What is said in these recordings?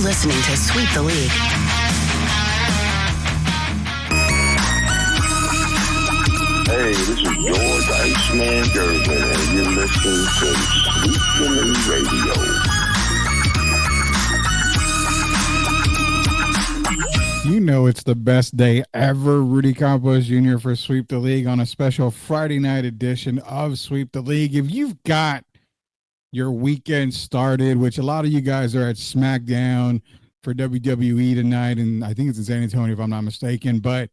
listening to Sweep the League. Hey, this is George Iceman Gervin, and you're listening to Sweep the League Radio. You know it's the best day ever, Rudy Campos Jr. for Sweep the League on a special Friday night edition of Sweep the League. If you've got your weekend started, which a lot of you guys are at SmackDown for WWE tonight, and I think it's in San Antonio if I'm not mistaken, but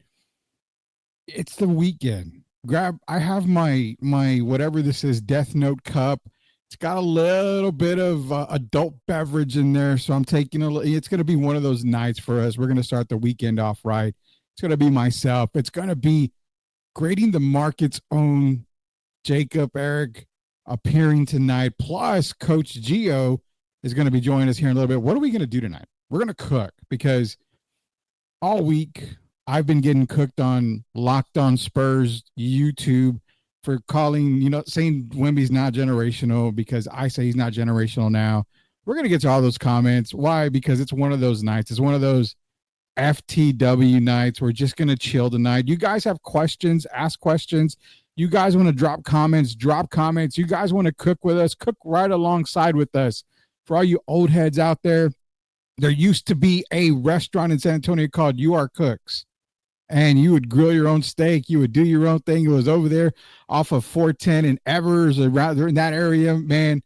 it's the weekend. I have my whatever this is, Death Note cup. It's got a little bit of adult beverage in there, so I'm taking it's going to be one of those nights for us. We're going to start the weekend off right. It's going to be myself. It's going to be Grading the Market's own Jacob Eric appearing tonight, plus Coach Gio is going to be joining us here in a little bit. What are we going to do tonight? We're going to cook, because all week I've been getting cooked on Locked On Spurs YouTube for saying Wemby's not generational, because I say he's not generational now. We're going to get to all those comments. Why? Because it's one of those nights. It's one of those FTW nights. We're just going to chill tonight. You guys have questions, ask questions. You guys want to drop comments, drop comments. You guys want to cook with us, cook right alongside with us. For all you old heads out there, there used to be a restaurant in San Antonio called You Are Cooks. And you would grill your own steak. You would do your own thing. It was over there off of 410 and Evers, around in that area. Man,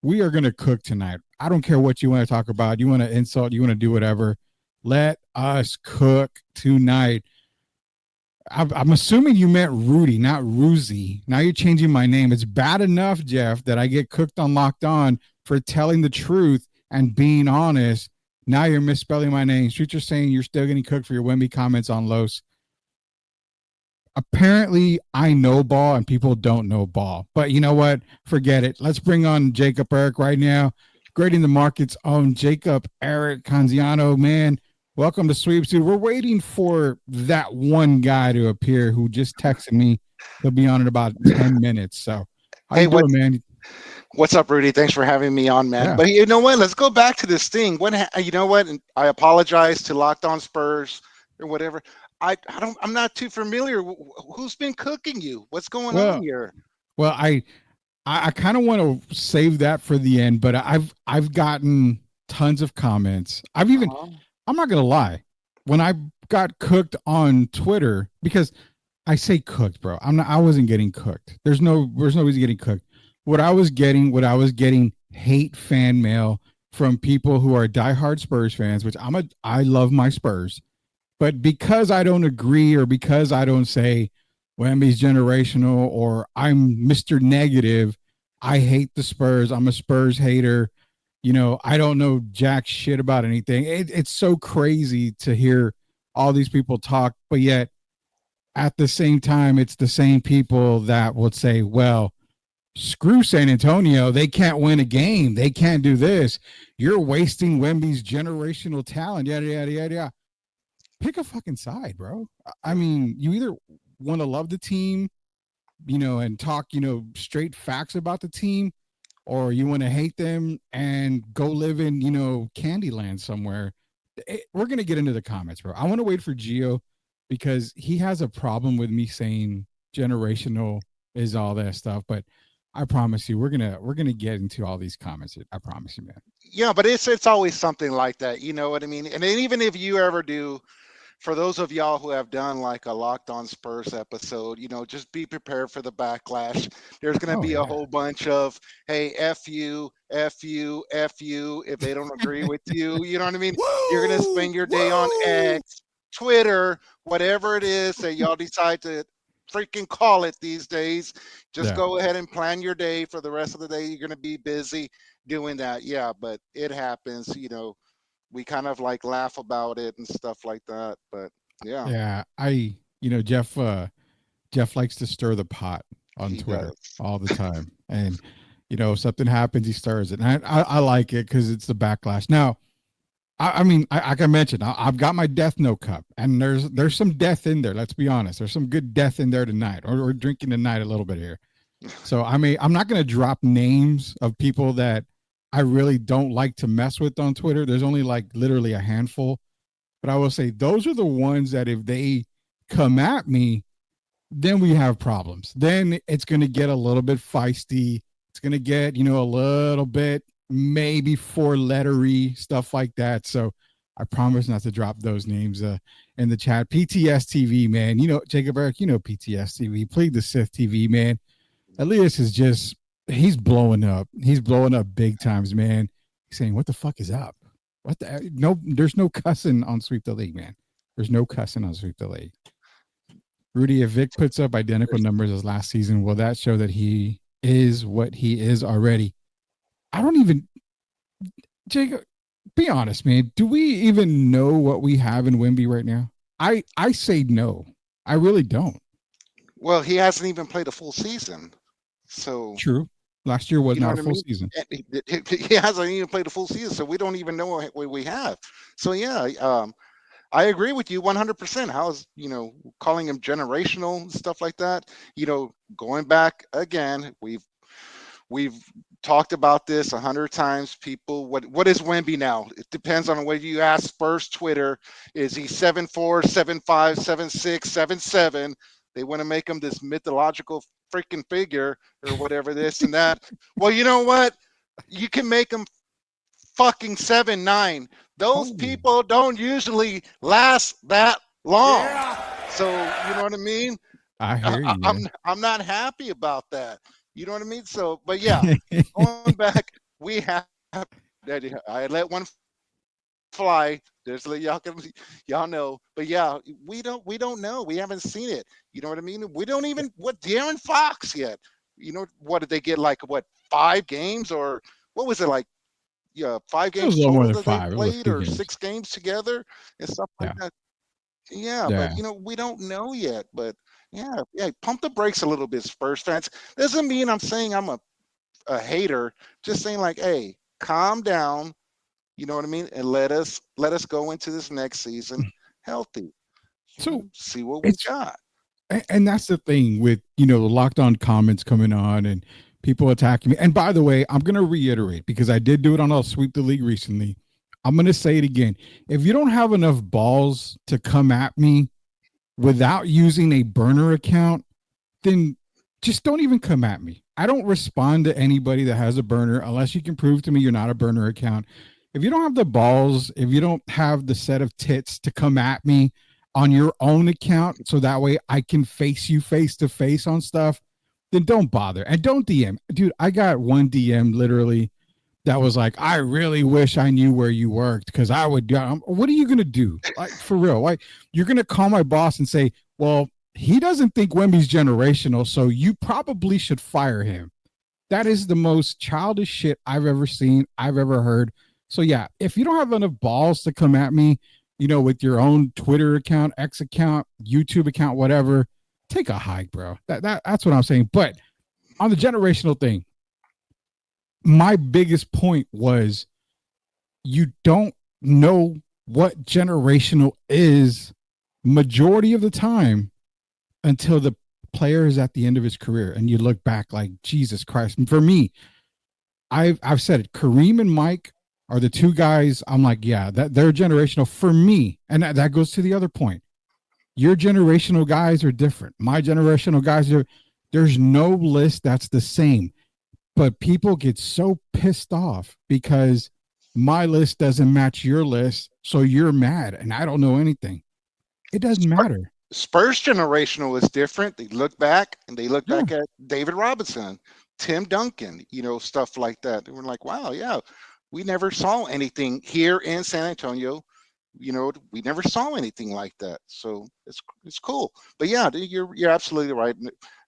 we are going to cook tonight. I don't care what you want to talk about. You want to insult, you want to do whatever. Let us cook tonight. I'm assuming you meant Rudy, not Ruzy. Now you're changing my name. It's bad enough, Jeff, that I get cooked on Locked On for telling the truth and being honest. Now you're misspelling my name. Streets are saying you're still getting cooked for your Wemby comments on Los. Apparently, I know ball and people don't know ball. But you know what? Forget it. Let's bring on Jacob Eric right now. Grading the Market's own Jacob Eric Canziano. Man, welcome to Sweeps, dude. We're waiting for that one guy to appear who just texted me. He'll be on in about 10 minutes. So, how you doing, man? What's up, Rudy? Thanks for having me on, man. Yeah. But you know what? Let's go back to this thing. You know what? And I apologize to Locked On Spurs or whatever. I'm not too familiar. Who's been cooking you? What's going on here? Well, I kind of want to save that for the end, but I've gotten tons of comments. I'm not gonna lie. When I got cooked on Twitter, because I say cooked, bro. I wasn't getting cooked. There's no reason getting cooked. What I was getting hate fan mail from people who are diehard Spurs fans, which I love my Spurs. But because I don't agree, or because I don't say Wemby's generational, or I'm Mr. Negative, I hate the Spurs. I'm a Spurs hater. You know, I don't know jack shit about anything. It's so crazy to hear all these people talk, but yet at the same time, it's the same people that would say, well, screw San Antonio. They can't win a game. They can't do this. You're wasting Wemby's generational talent. Yada, yada, yada, yada. Pick a fucking side, bro. I mean, you either want to love the team, and talk, straight facts about the team, or you want to hate them and go live in, Candyland somewhere. We're going to get into the comments, bro. I want to wait for Gio, because he has a problem with me saying generational is all that stuff, but I promise you, we're gonna get into all these comments. I promise you, man. Yeah, but it's always something like that. You know what I mean? And then even if you ever do, for those of y'all who have done like a Locked On Spurs episode, just be prepared for the backlash. There's gonna be a whole bunch of, hey, F you, F you, F you, if they don't agree with you. You know what I mean? You're gonna spend your day on X, Twitter, whatever it is that y'all decide to freaking call it these days. Just go ahead and plan your day for the rest of the day. You're going to be busy doing that. Yeah, but it happens. We kind of like laugh about it and stuff like that. But yeah. Jeff likes to stir the pot on Twitter all the time. And, something happens, he stirs it. And I like it because it's the backlash. Now, like I mentioned, I've got my Death Note cup, and there's some death in there. Let's be honest. There's some good death in there tonight, or we're drinking tonight a little bit here. So I'm not going to drop names of people that I really don't like to mess with on Twitter. There's only like literally a handful, but I will say those are the ones that if they come at me, then we have problems. Then it's going to get a little bit feisty. It's going to get, a little bit maybe four-lettery, stuff like that. So I promise not to drop those names in the chat. PTS TV, man. Jacob Eric, PTS TV. Plead the Sith TV, man. Elias is just, he's blowing up. He's blowing up big times, man. He's saying, what the fuck is up? What the? No, there's no cussing on Sweep the League, man. There's no cussing on Sweep the League. Rudy, if Vic puts up identical numbers as last season, will that show that he is what he is already? I don't even, Jacob, be honest, man. Do we even know what we have in Wemby right now? I say no. I really don't. Well, he hasn't even played a full season. So true. Last year was not a full season. He hasn't even played a full season, so we don't even know what we have. So yeah, I agree with you 100%. How's, calling him generational, stuff like that, going back again, we've talked about this 100 times. People, what is Wemby now? It depends on whether you ask Spurs Twitter. Is he 7'4", 7'5", 7'6", 7'7"? They want to make him this mythological freaking figure or whatever, this and that. Well, you know what? You can make him fucking 7'9". Those people don't usually last that long. Yeah. So you know what I mean? I hear you. I'm not happy about that. You know what I mean? So, but yeah, going back, we have. I let one fly. There's y'all know, but yeah, we don't know. We haven't seen it. You know what I mean? We don't even what De'Aaron Fox yet. What did they get, like 5 games, or what was it, like? Yeah, 5 games total that they played, or 6 games together and stuff like that. Yeah, but we don't know yet. But yeah, pump the brakes a little bit, Spurs fans. Doesn't mean I'm saying I'm a hater. Just saying, like, hey, calm down. You know what I mean? And let us go into this next season healthy. So see what we got. And that's the thing with the locked on comments coming on and people attacking me. And by the way, I'm going to reiterate, because I did do it on a Sweep the League recently. I'm going to say it again. If you don't have enough balls to come at me without using a burner account, then just don't even come at me. I don't respond to anybody that has a burner unless you can prove to me you're not a burner account. If you don't have the balls, if you don't have the set of tits to come at me on your own account, so that way I can face you face to face on stuff, then don't bother. And don't DM. Dude, I got one DM literally that was like, I really wish I knew where you worked, because I would. What are you going to do? Like, for real? Like, you're going to call my boss and say, well, he doesn't think Wemby's generational, so you probably should fire him. That is the most childish shit I've ever seen, I've ever heard. So yeah, if you don't have enough balls to come at me, with your own Twitter account, X account, YouTube account, whatever, take a hike, bro. That's what I'm saying. But on the generational thing, my biggest point was you don't know what generational is majority of the time until the player is at the end of his career and you look back like, Jesus Christ. And for me, I've said it, Kareem and Mike are the two guys I'm like, yeah, that they're generational for me. And that goes to the other point. Your generational guys are different. My generational guys there's no list that's the same. But people get so pissed off because my list doesn't match your list, so you're mad and I don't know anything. It doesn't matter. Spurs generational is different. They look back and they look back at David Robinson, Tim Duncan, stuff like that. And we're like, wow, yeah. We never saw anything here in San Antonio. We never saw anything like that. So it's cool. But yeah, you're absolutely right.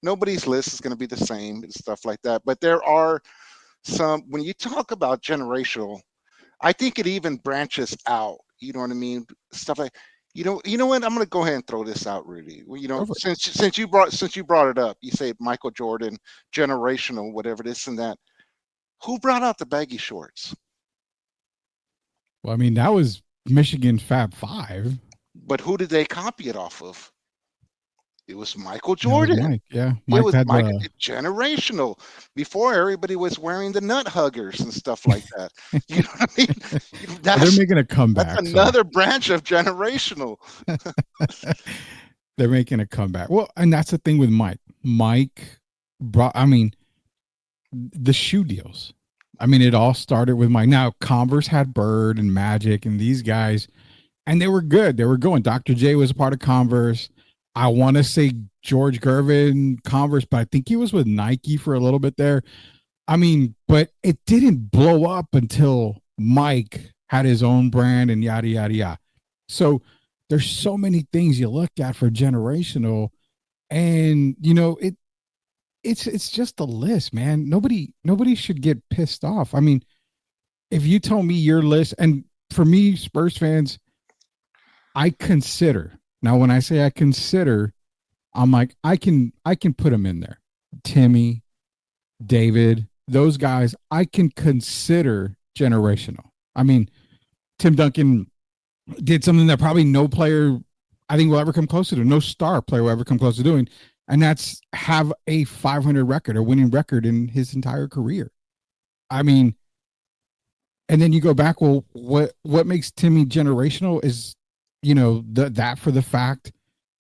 Nobody's list is going to be the same and stuff like that. But there are some, when you talk about generational, I think it even branches out. You know what I mean? Stuff like, you know what? I'm going to go ahead and throw this out, Rudy. Since you brought it up, you say Michael Jordan, generational, whatever, this and that. Who brought out the baggy shorts? Well, I mean, that was Michigan Fab Five. But who did they copy it off of? It was Michael That was Jordan. Mike. Yeah, It Mike was had Michael, the. generational. Before everybody was wearing the nut huggers and stuff like that. You know what I mean? Well, they're That's making a that's comeback, so another branch of generational. they're making a comeback. Well, and that's the thing with Mike. Mike brought. I mean, the shoe deals. I mean, it all started with Mike. Now, Converse had Bird and Magic and these guys, and they were good. They were going. Dr. J was a part of Converse. I want to say George Gervin, Converse, but I think he was with Nike for a little bit there. I mean, but it didn't blow up until Mike had his own brand and yada, yada, yada. So there's so many things you look at for generational, and it's just a list, man. Nobody should get pissed off. I mean, if you told me your list, and for me, Spurs fans, I consider. Now, when I say I consider, I'm like, I can put them in there. Timmy, David, those guys, I can consider generational. I mean, Tim Duncan did something that probably no player I think will ever come close to doing, no star player will ever come close to doing, and that's have a 500 record, a winning record in his entire career. I mean, and then you go back, well, what makes Timmy generational is, that for the fact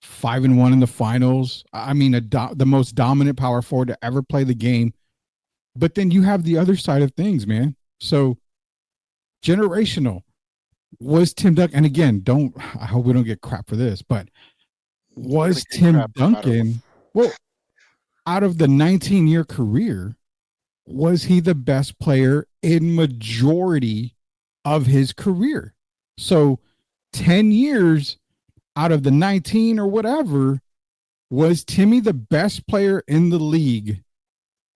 5-1 in the finals. I mean, the most dominant power forward to ever play the game. But then you have the other side of things, man. So generational was Tim Duncan. And again, I hope we don't get crap for this, but was Tim Duncan, well, out of the 19-year career, was he the best player in majority of his career? So 10 years out of the 19 or whatever, was Timmy the best player in the league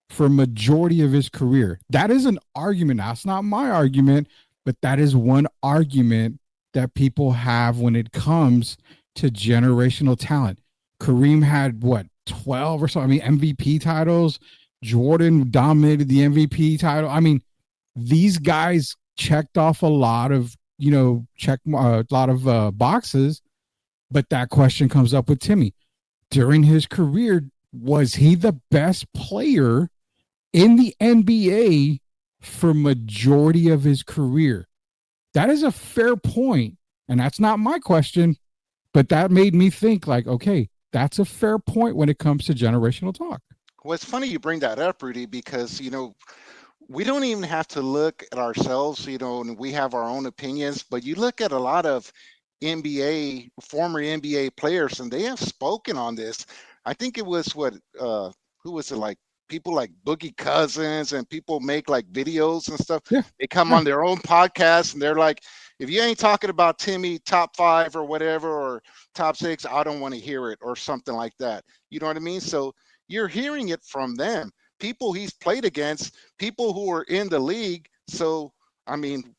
for majority of his career? That is an argument. That's not my argument, but that is one argument that people have when it comes to generational talent. Kareem had 12 or so? I mean, MVP titles. Jordan dominated the MVP title. I mean, these guys checked off a lot of, boxes. But that question comes up with Timmy. During his career, was he the best player in the NBA for majority of his career? That is a fair point, and that's not my question, but that made me think like, okay, that's a fair point when it comes to generational talk. Well, it's funny you bring that up, Rudy, because, we don't even have to look at ourselves, and we have our own opinions, but you look at a lot of former NBA players, and they have spoken on this. I think it was who was it, like people like Boogie Cousins, and people make like videos and stuff. Yeah. They come on their own podcast and they're like, if you ain't talking about Timmy top 5 or whatever, or top 6, I don't want to hear it, or something like that. You know what I mean? So you're hearing it from them, people he's played against, people who are in the league. So, I mean,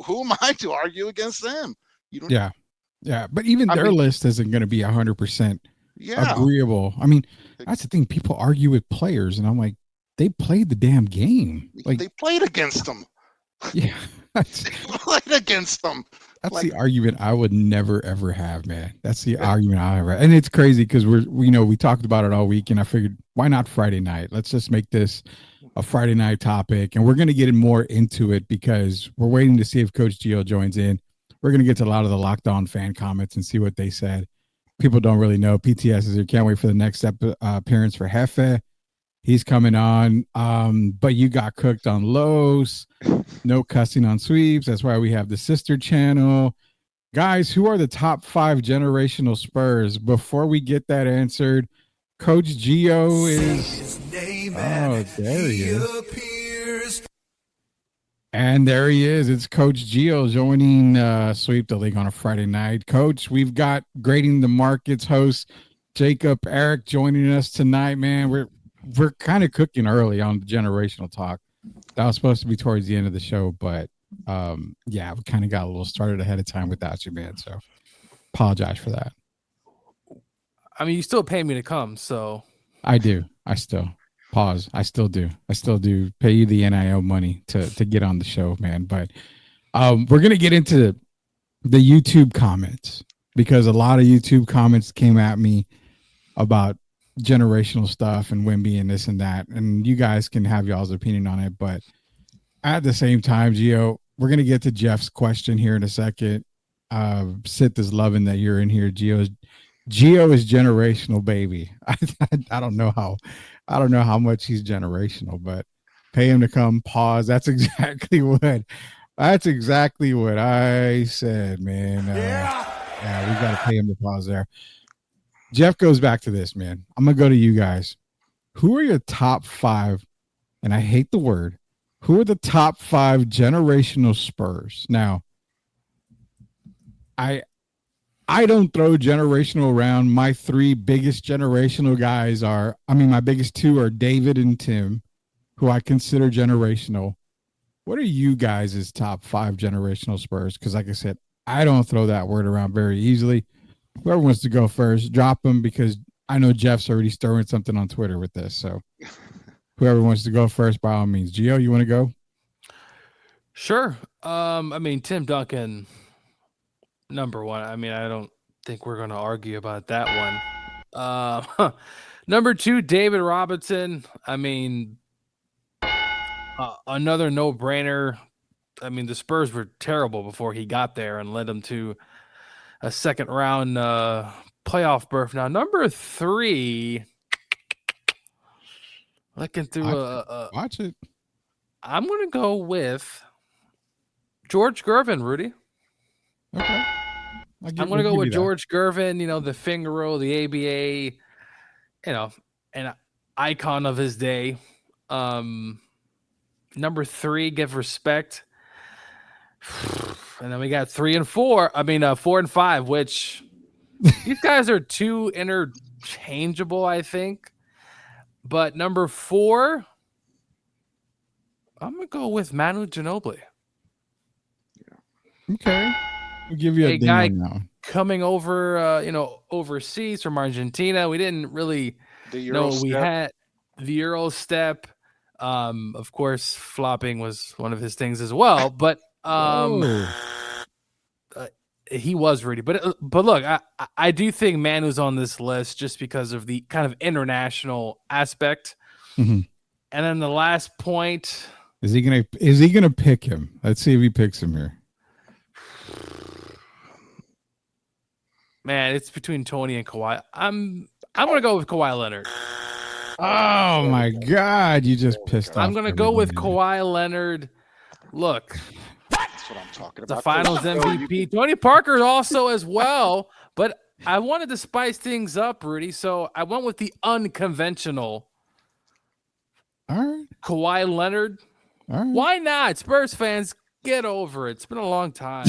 who am I to argue against them? Yeah. But even their list isn't going to be 100% agreeable. I mean, that's the thing. People argue with players, and I'm like, they played the damn game. Like, they played against them. Yeah. They played against them. That's the argument I would never, ever have, man. That's the argument I ever. And it's crazy because we talked about it all week, and I figured, why not Friday night? Let's just make this a Friday night topic, and we're going to get more into it because we're waiting to see if Coach Gio joins in. We're going to get to a lot of the Locked On fan comments and see what they said. People don't really know. PTS is here. Can't wait for the next appearance for Jefe. He's coming on. But you got cooked on Los. No cussing on sweeps. That's why we have the sister channel. Guys, who are the top 5 generational Spurs? Before we get that answered, Coach Gio is... Oh, there he is. And there he is. It's Coach Gio joining Sweep the League on a Friday night. Coach, we've got Grading the Markets host Jacob Eric joining us tonight, man. We're kind of cooking early on the generational talk. That was supposed to be towards the end of the show, but we kind of got a little started ahead of time without you, man. So apologize for that. I mean, you still pay me to come, so I do. I still do. I still do pay you the NIL money to get on the show, man. But we're gonna get into the YouTube comments because a lot of YouTube comments came at me about generational stuff and Wimby and this and that. And you guys can have y'all's opinion on it. But at the same time, Gio, we're going to get to Jeff's question here in a second. Sith is loving that you're in here. Gio is generational, baby. I don't know how much he's generational, but pay him to come. Pause. That's exactly what I said, man. Yeah, we got to pay him to pause there. Jeff goes back to this, man. I'm gonna go to you guys. Who are your top 5? And I hate the word. Who are the top 5 generational Spurs? Now, I don't throw generational around. My 3 biggest generational guys my biggest 2 are David and Tim, who I consider generational. What are you guys' top 5 generational Spurs? Because like I said, I don't throw that word around very easily. Whoever wants to go first, drop them, because I know Jeff's already stirring something on Twitter with this. So whoever wants to go first, by all means. Gio, you want to go? Sure. Tim Duncan, number 1. I don't think we're going to argue about that one. Number 2, David Robinson. Another no-brainer. The Spurs were terrible before he got there and led them to a second round playoff berth. Now, number 3, looking through watch it. I'm going to go with George Gervin, Rudy. Okay. I'm going to go with George Gervin, the finger roll, the ABA, an icon of his day. Number 3, give respect. And then we got 3 and 4. 4 and 5, which these guys are too interchangeable, I think. But number 4, I'm going to go with Manu Ginobili. Okay. We'll give you a guy now. Coming over, overseas from Argentina. We didn't really know we had the Euro step. Of course, flopping was one of his things as well. But he was Rudy. But look, I do think Manu's on this list just because of the kind of international aspect. Mm-hmm. And then the last point. Is he gonna pick him? Let's see if he picks him here. Man, it's between Tony and Kawhi. I'm gonna go with Kawhi Leonard. Oh my God! You just pissed off. I'm gonna go with Kawhi Leonard. Look, that's what I'm talking about. The Finals MVP. Tony Parker also as well, but I wanted to spice things up, Rudy. So I went with the unconventional. All right, Kawhi Leonard. All right. Why not? Spurs fans, get over it. It's been a long time.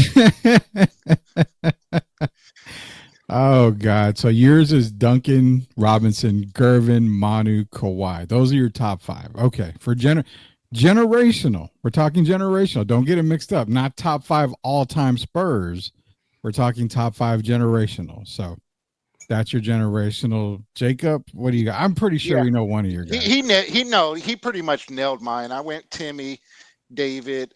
Oh God! So yours is Duncan, Robinson, Gervin, Manu, Kawhi. Those are your top 5. Okay, for generational. We're talking generational. Don't get it mixed up. Not top 5 all-time Spurs. We're talking top 5 generational. So that's your generational. Jacob, what do you got? I'm pretty sure you know one of your guys. He pretty much nailed mine. I went Timmy, David,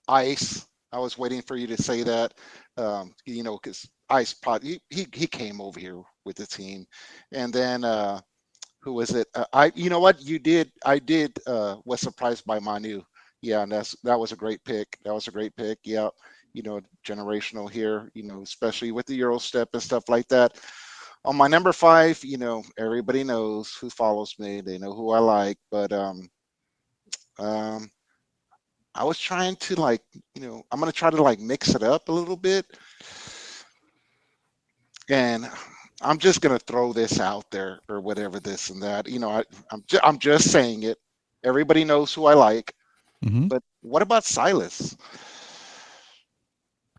Ice. I was waiting for you to say that. Because Ice he came over here with the team, and then who was it? I was surprised by Manu. Yeah, and that was a great pick. Yeah, generational here. Especially with the Euro step and stuff like that. On my number 5, everybody knows who follows me. They know who I like, but I was trying to I'm going to try to mix it up a little bit. And I'm just going to throw this out there or whatever, this and that. I'm just saying it. Everybody knows who I like. Mm-hmm. But what about Silas?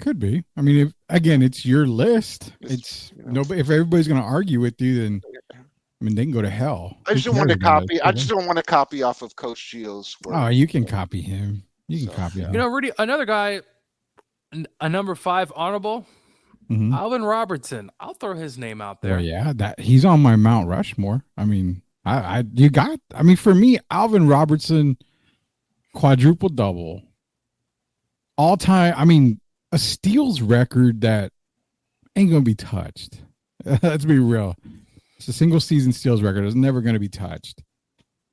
Could be. It's your list. It's nobody. If everybody's going to argue with you, then they can go to hell. I just don't want to copy. I just don't want to copy off of Coach Gio's work. Oh, you can copy him. You can copy him. Rudy, another guy, a number 5 honorable, Alvin Robertson. I'll throw his name out there. Oh, yeah, that he's on my Mount Rushmore. For me, Alvin Robertson, quadruple double, all time. A steals record that ain't gonna be touched. Let's be real. It's a single season steals record. It's never going to be touched.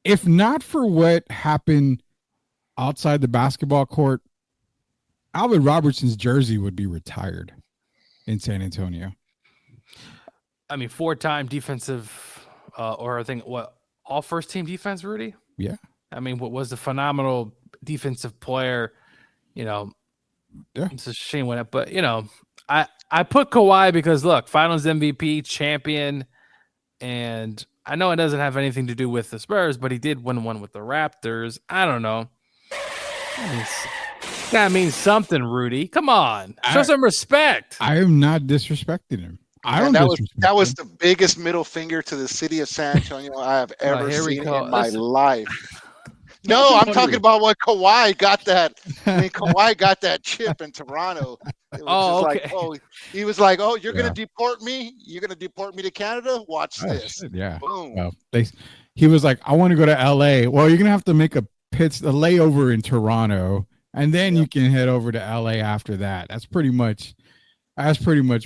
If not for what happened outside the basketball court, Alvin Robertson's jersey would be retired in San Antonio. I mean, 4-time defensive, or I think all first team defense, Rudy? Yeah. I mean, what was a phenomenal defensive player, Yeah. It's a shame when it, but I put Kawhi because look, finals MVP, champion, and I know it doesn't have anything to do with the Spurs, but he did win one with the Raptors. I don't know. That means something, Rudy. Come on. Show some respect. I am not disrespecting him. That was the biggest middle finger to the city of San Antonio I have ever seen in my life. No, I'm talking about when Kawhi got that. Kawhi got that chip in Toronto. It was he was like, "Oh, you're gonna deport me? You're gonna deport me to Canada? Watch this." Yeah. Boom. Well, he was like, "I want to go to LA." Well, you're gonna have to make a layover in Toronto, and then you can head over to LA after that. That's pretty much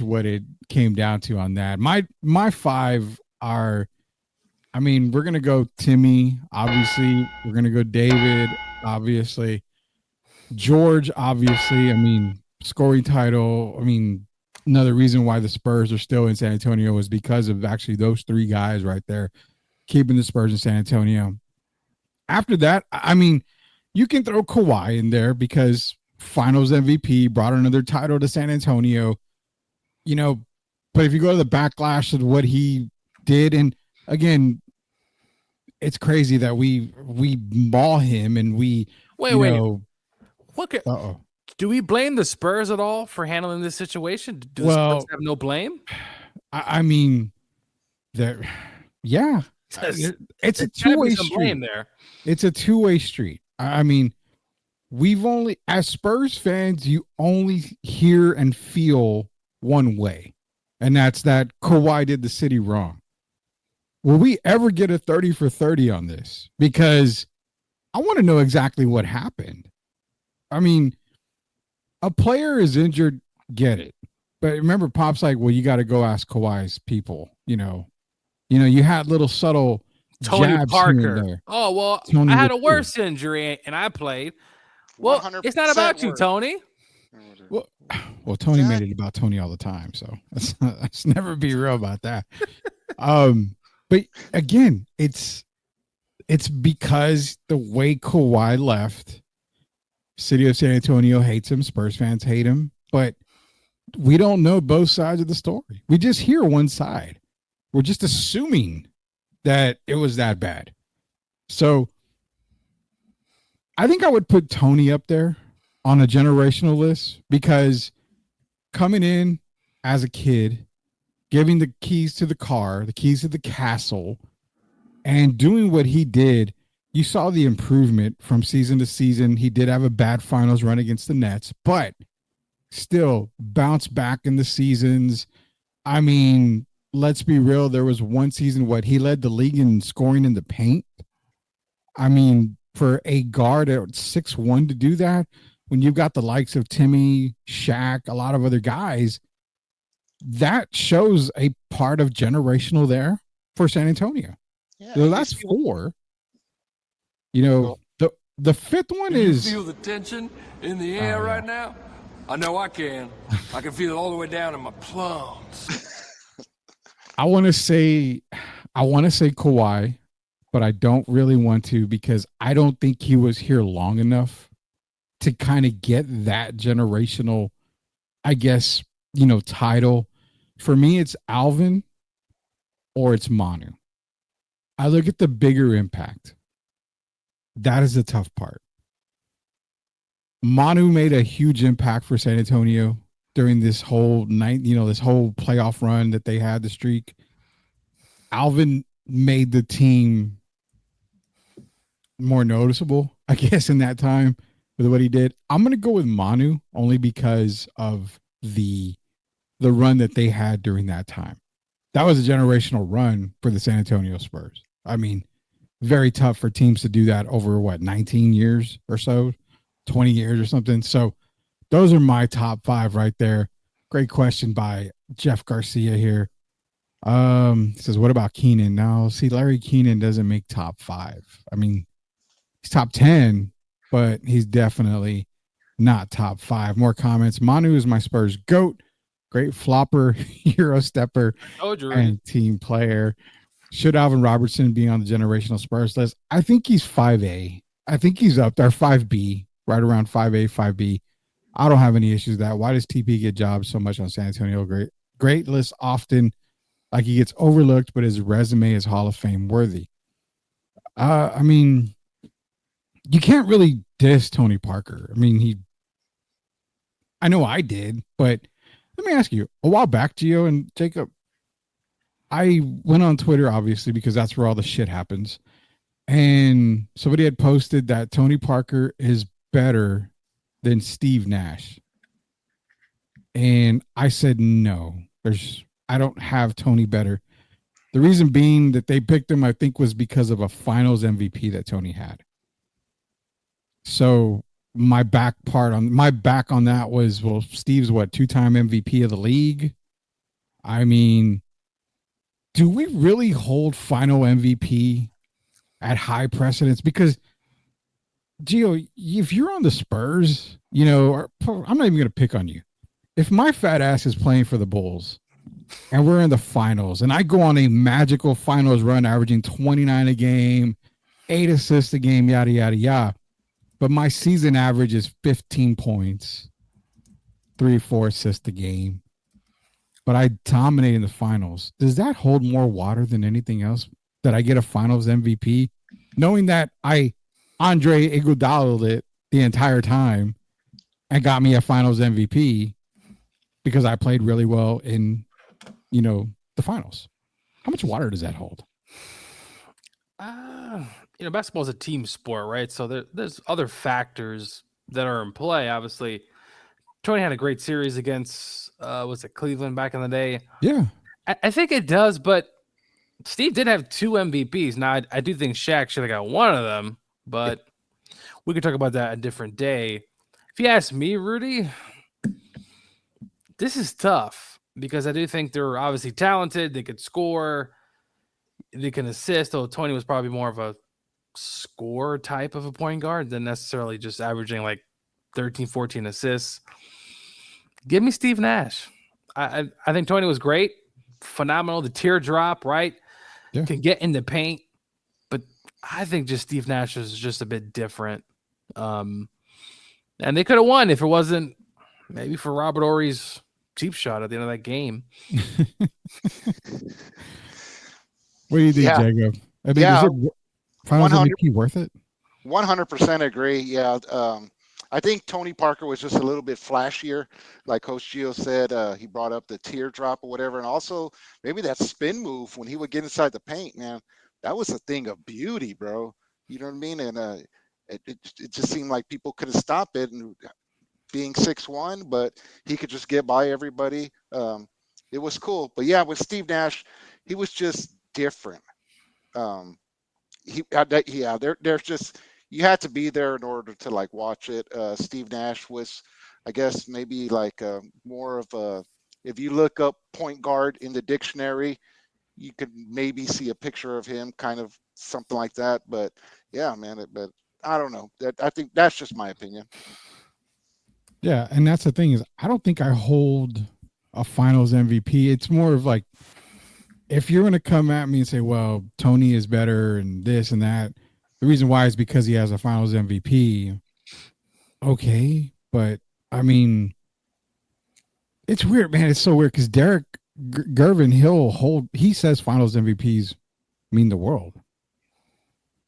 what it came down to on that. My 5 are. I mean, we're going to go Timmy, obviously. We're going to go David, obviously. George, obviously. I mean, scoring title. I mean, another reason why the Spurs are still in San Antonio is because of actually those 3 guys right there keeping the Spurs in San Antonio. After that, I mean, you can throw Kawhi in there because finals MVP, brought another title to San Antonio. But if you go to the backlash of what he did, and again, it's crazy that we maul him and we wait. Do we blame the Spurs at all for handling this situation? Do the Spurs have no blame? I mean, it's a two-way street. There. It's a two-way street. I mean, we've only, as Spurs fans, you only hear and feel one way, and that's that Kawhi did the city wrong. Will we ever get a 30 for 30 on this? Because I want to know exactly what happened. I mean, a player is injured, get it. But remember, Pop's like, well, you got to go ask Kawhi's people. You had little subtle Tony jabs Parker. here and there. Oh, well, Tony I had a worse injury and I played. Well, it's not about you, Tony. Well, Tony made it about Tony all the time, so let's never be real about that. But again, it's because the way Kawhi left, city of San Antonio hates him, Spurs fans hate him, but we don't know both sides of the story. We just hear one side. We're just assuming that it was that bad. So I think I would put Tony up there on a generational list because coming in as a kid, giving the keys to the car, the keys to the castle, and doing what he did, you saw the improvement from season to season. He did have a bad finals run against the Nets, but still bounced back in the seasons. I mean, let's be real. There was one season he led the league in scoring in the paint. I mean, for a guard at 6'1" to do that, when you've got the likes of Timmy, Shaq, a lot of other guys, that shows a part of generational there for San Antonio. Yeah, so that's 4. The 5th one is. You feel the tension in the air right now? I know I can. I can feel it all the way down in my plums. I want to say Kawhi, but I don't really want to because I don't think he was here long enough to kind of get that generational, I guess, title. For me, it's Alvin or it's Manu. I look at the bigger impact. That is the tough part. Manu made a huge impact for San Antonio during this whole night, this whole playoff run that they had, the streak. Alvin made the team more noticeable, I guess, in that time with what he did. I'm going to go with Manu only because of the run that they had during that time. That was a generational run for the San Antonio Spurs. I mean, very tough for teams to do that over 19 years or so, 20 years or something. So those are my top 5 right there. Great question by Jeff Garcia here. Says, what about Keenan? Now, see, Larry Keenan doesn't make top 5. I mean, he's top 10, but he's definitely not top 5. More comments. Manu is my Spurs GOAT. Great flopper, Euro stepper, and team player. Should Alvin Robertson be on the generational Spurs list? I think he's 5A. I think he's up there, 5B, right around 5A, 5B. I don't have any issues with that. Why does TP get jobs so much on San Antonio? Great list often. Like, he gets overlooked, but his resume is Hall of Fame worthy. I mean, you can't really diss Tony Parker. I mean, I know I did, but let me ask you, a while back, Gio and Jacob, I went on Twitter, obviously, because that's where all the shit happens. And somebody had posted that Tony Parker is better than Steve Nash. And I said, no, I don't have Tony better. The reason being that they picked him, I think, was because of a finals MVP that Tony had. So my back on that was, well, Steve's what, 2-time MVP of the league? I mean, do we really hold final MVP at high precedence? Because, Gio, if you're on the Spurs, I'm not even going to pick on you. If my fat ass is playing for the Bulls and we're in the finals and I go on a magical finals run averaging 29 a game, 8 assists a game, yada, yada, yada, but my season average is 15 points, 3-4 assists a game, but I dominate in the finals. Does that hold more water than anything else? That I get a finals MVP, knowing that I Andre Iguodala it the entire time and got me a finals MVP because I played really well in, the finals. How much water does that hold? Basketball is a team sport, right? So there's other factors that are in play. Obviously, Tony had a great series against, was it Cleveland back in the day? Yeah. I think it does, but Steve did have 2 MVPs. Now, I do think Shaq should have got one of them, but we could talk about that a different day. If you ask me, Rudy, this is tough because I do think they're obviously talented. They could score. They can assist, though Tony was probably more of a score type of a point guard than necessarily just averaging like 13, 14 assists. Give me Steve Nash. I think Tony was great. Phenomenal. The teardrop, right? Yeah. Can get in the paint. But I think just Steve Nash is just a bit different. And they could have won if it wasn't maybe for Robert Horry's cheap shot at the end of that game. What do you think, Jacob? I mean, is it finals MVP worth it? 100% agree. Yeah. I think Tony Parker was just a little bit flashier. Like Coach Gio said, he brought up the teardrop or whatever. And also maybe that spin move when he would get inside the paint, man, that was a thing of beauty, bro. You know what I mean? And it just seemed like people couldn't stop it. And being 6'1", but he could just get by everybody. It was cool. But yeah, with Steve Nash, he was just different. There's just, you had to be there in order to like watch it. Steve Nash was, I guess, maybe like more of a, if you look up point guard in the dictionary, you could maybe see a picture of him, kind of something like that. But yeah, man, but I don't know. I think that's just my opinion. Yeah, and that's the thing is, I don't think I hold a finals MVP. It's more of like, if you're going to come at me and say, well, Tony is better and this and that, the reason why is because he has a finals MVP. Okay, but I mean, it's weird, man. It's so weird because Derek Gervin, he says finals MVPs mean the world.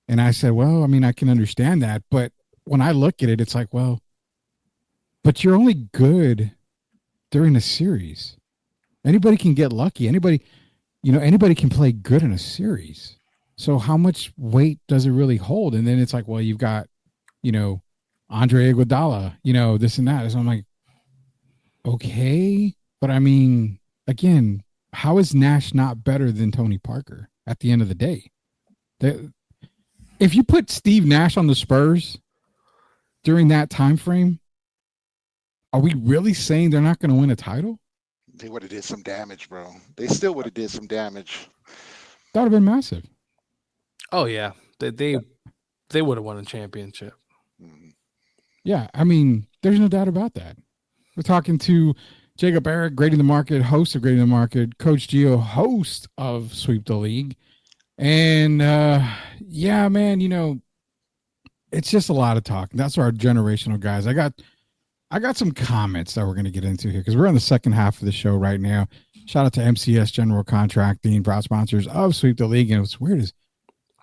And I said, well, I mean, I can understand that. But when I look at it, it's like, well, but you're only good during a series. Anybody can get lucky. Anybody can play good in a series. So how much weight does it really hold? And then it's like, well, you've got, Andre Iguodala, this and that. So I'm like, okay. But I mean, again, how is Nash not better than Tony Parker at the end of the day? If you put Steve Nash on the Spurs during that time frame, are we really saying they're not going to win a title? They would have did some damage, bro. They still would have did some damage. That would have been massive. Oh yeah, they would have won a championship. Mhm. Yeah, I mean, there's no doubt about that. We're talking to Jacob Eric, Grading the Market, host of Grading the Market, Coach Gio, host of Sweep the League. And yeah, man, you know, it's just a lot of talk. That's our generational guys. I got some comments that we're going to get into here because we're on the second half of the show right now. Shout out to MCS General Contracting, proud sponsors of Sweep the League. And what's weird is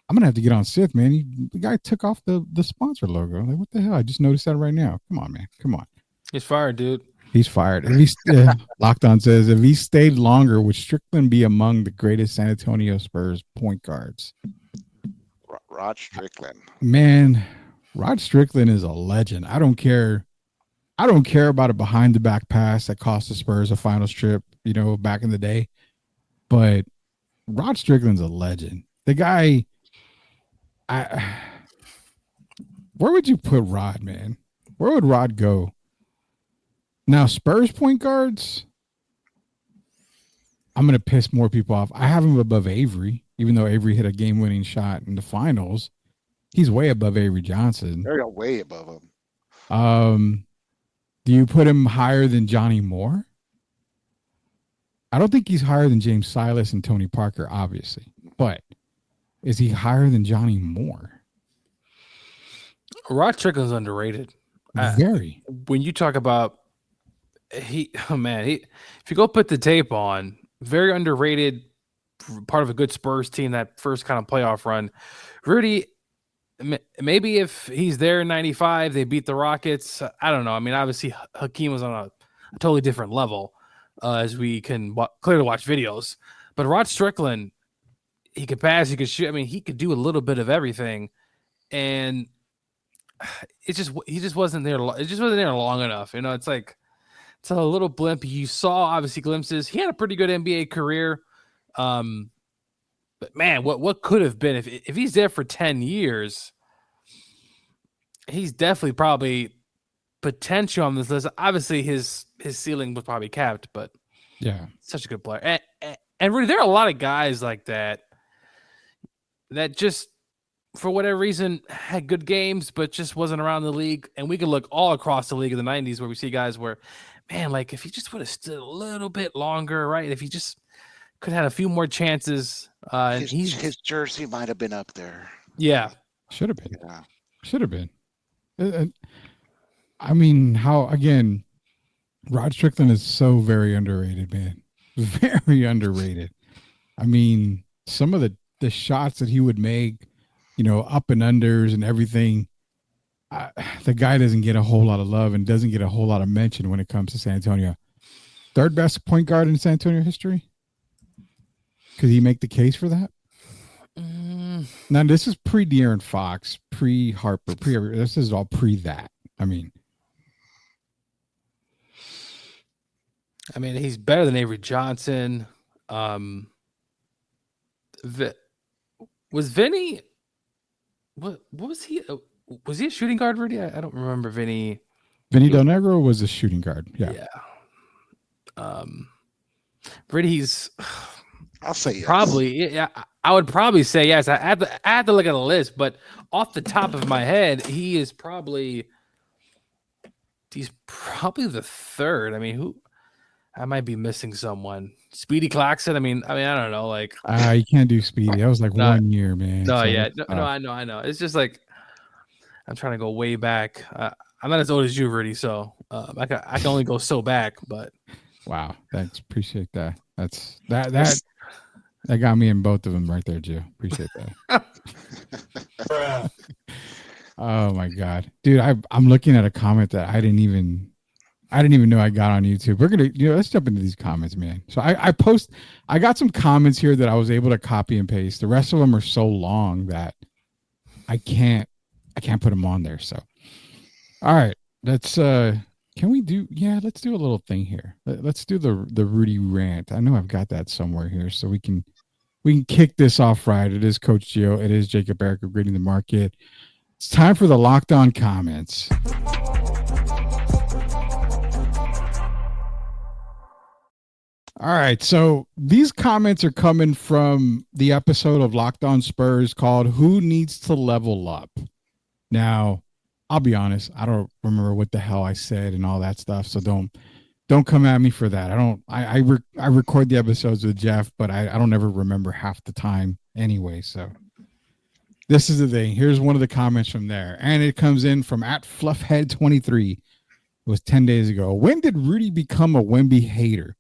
I'm going to have to get on Sith, man. The guy took off the sponsor logo. Like, what the hell? I just noticed that right now. Come on, man. Come on. He's fired, dude. He's fired. If he's, Locked On says, if he stayed longer, would Strickland be among the greatest San Antonio Spurs point guards? Rod Strickland. Man, Rod Strickland is a legend. I don't care about a behind the back pass that cost the Spurs a finals trip, you know, back in the day. But Rod Strickland's a legend. The guy, where would you put Rod, man? Where would Rod go? Now, Spurs point guards, I'm going to piss more people off. I have him above Avery, even though Avery hit a game-winning shot in the finals. He's way above Avery Johnson. They're way above him. Do you put him higher than Johnny Moore? I don't think he's higher than James Silas and Tony Parker, obviously. But is he higher than Johnny Moore? Rod Strickland's underrated. Very. When you talk about if you go put the tape on, very underrated, part of a good Spurs team, that first kind of playoff run. Rudy, maybe if he's there in 95, they beat the Rockets. I don't know. I mean, obviously Hakeem was on a totally different level, as we can clearly watch videos. But Rod Strickland, he could pass, he could shoot. I mean, he could do a little bit of everything, and he just wasn't there. It just wasn't there long enough. You know, it's like it's a little blimp. You saw obviously glimpses. He had a pretty good NBA career. But man, what could have been if he's there for 10 years? He's definitely probably potential on this list. Obviously, his ceiling was probably capped, but yeah, such a good player. And really, there are a lot of guys like that just for whatever reason had good games, but just wasn't around the league. And we can look all across the league in the 90s where we see guys where, man, like if he just would have stood a little bit longer, right? If he just could have had a few more chances. His jersey might have been up there. Yeah. Should have been. Yeah. Should have been. I mean, again, Rod Strickland is so very underrated, man. Very underrated. I mean, some of the shots that he would make, you know, up and unders and everything, the guy doesn't get a whole lot of love and doesn't get a whole lot of mention when it comes to San Antonio. Third best point guard in San Antonio history? Could he make the case for that? Now, this is pre-De'Aaron Fox, pre-Harper, this is all pre-that. I mean, he's better than Avery Johnson. Was Vinny? What was he? Was he a shooting guard, Rudy? I don't remember Vinny. Vinny Del Negro was a shooting guard. Yeah. Rudy's. I'll say yes. Probably. Yeah, I would probably say yes. I had to look at the list, but off the top of my head, he's probably the third. I mean, who? I might be missing someone. Speedy Claxton. I mean, I don't know. Like, you can't do Speedy. That was like 1 year, man. No, So, yeah, no, I know. It's just like I'm trying to go way back. I'm not as old as you, Rudy, so I can only go so back. But wow, thanks. Appreciate that. That got me in both of them right there, Joe. Appreciate that. Oh my God, dude! I'm looking at a comment that I didn't even know I got on YouTube. We're gonna, let's jump into these comments, man. So I got some comments here that I was able to copy and paste. The rest of them are so long that I can't put them on there. So, all right, let's let's do a little thing here. Let's do the Rudy rant. I know I've got that somewhere here, so we can kick this off right. It is Coach Gio. It is Jacob Eric of Grading the Market. It's time for the Locked On comments. All right. So these comments are coming from the episode of Locked On Spurs called Who Needs to Level Up? Now, I'll be honest, I don't remember what the hell I said and all that stuff. So don't come at me for that. I record the episodes with Jeff, but I don't ever remember half the time anyway. So this is the thing. Here's one of the comments from there. And it comes in from @Fluffhead23. It was 10 days ago. When did Rudy become a Wemby hater?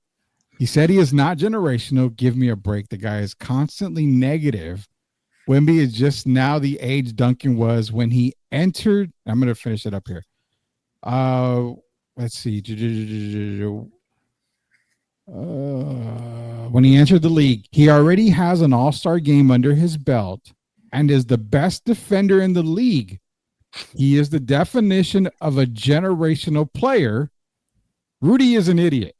He said he is not generational. Give me a break. The guy is constantly negative. Wemby is just now the age Duncan was when he entered. I'm going to finish it up here. Let's see. When he entered the league, he already has an all-star game under his belt and is the best defender in the league. He is the definition of a generational player. Rudy is an idiot.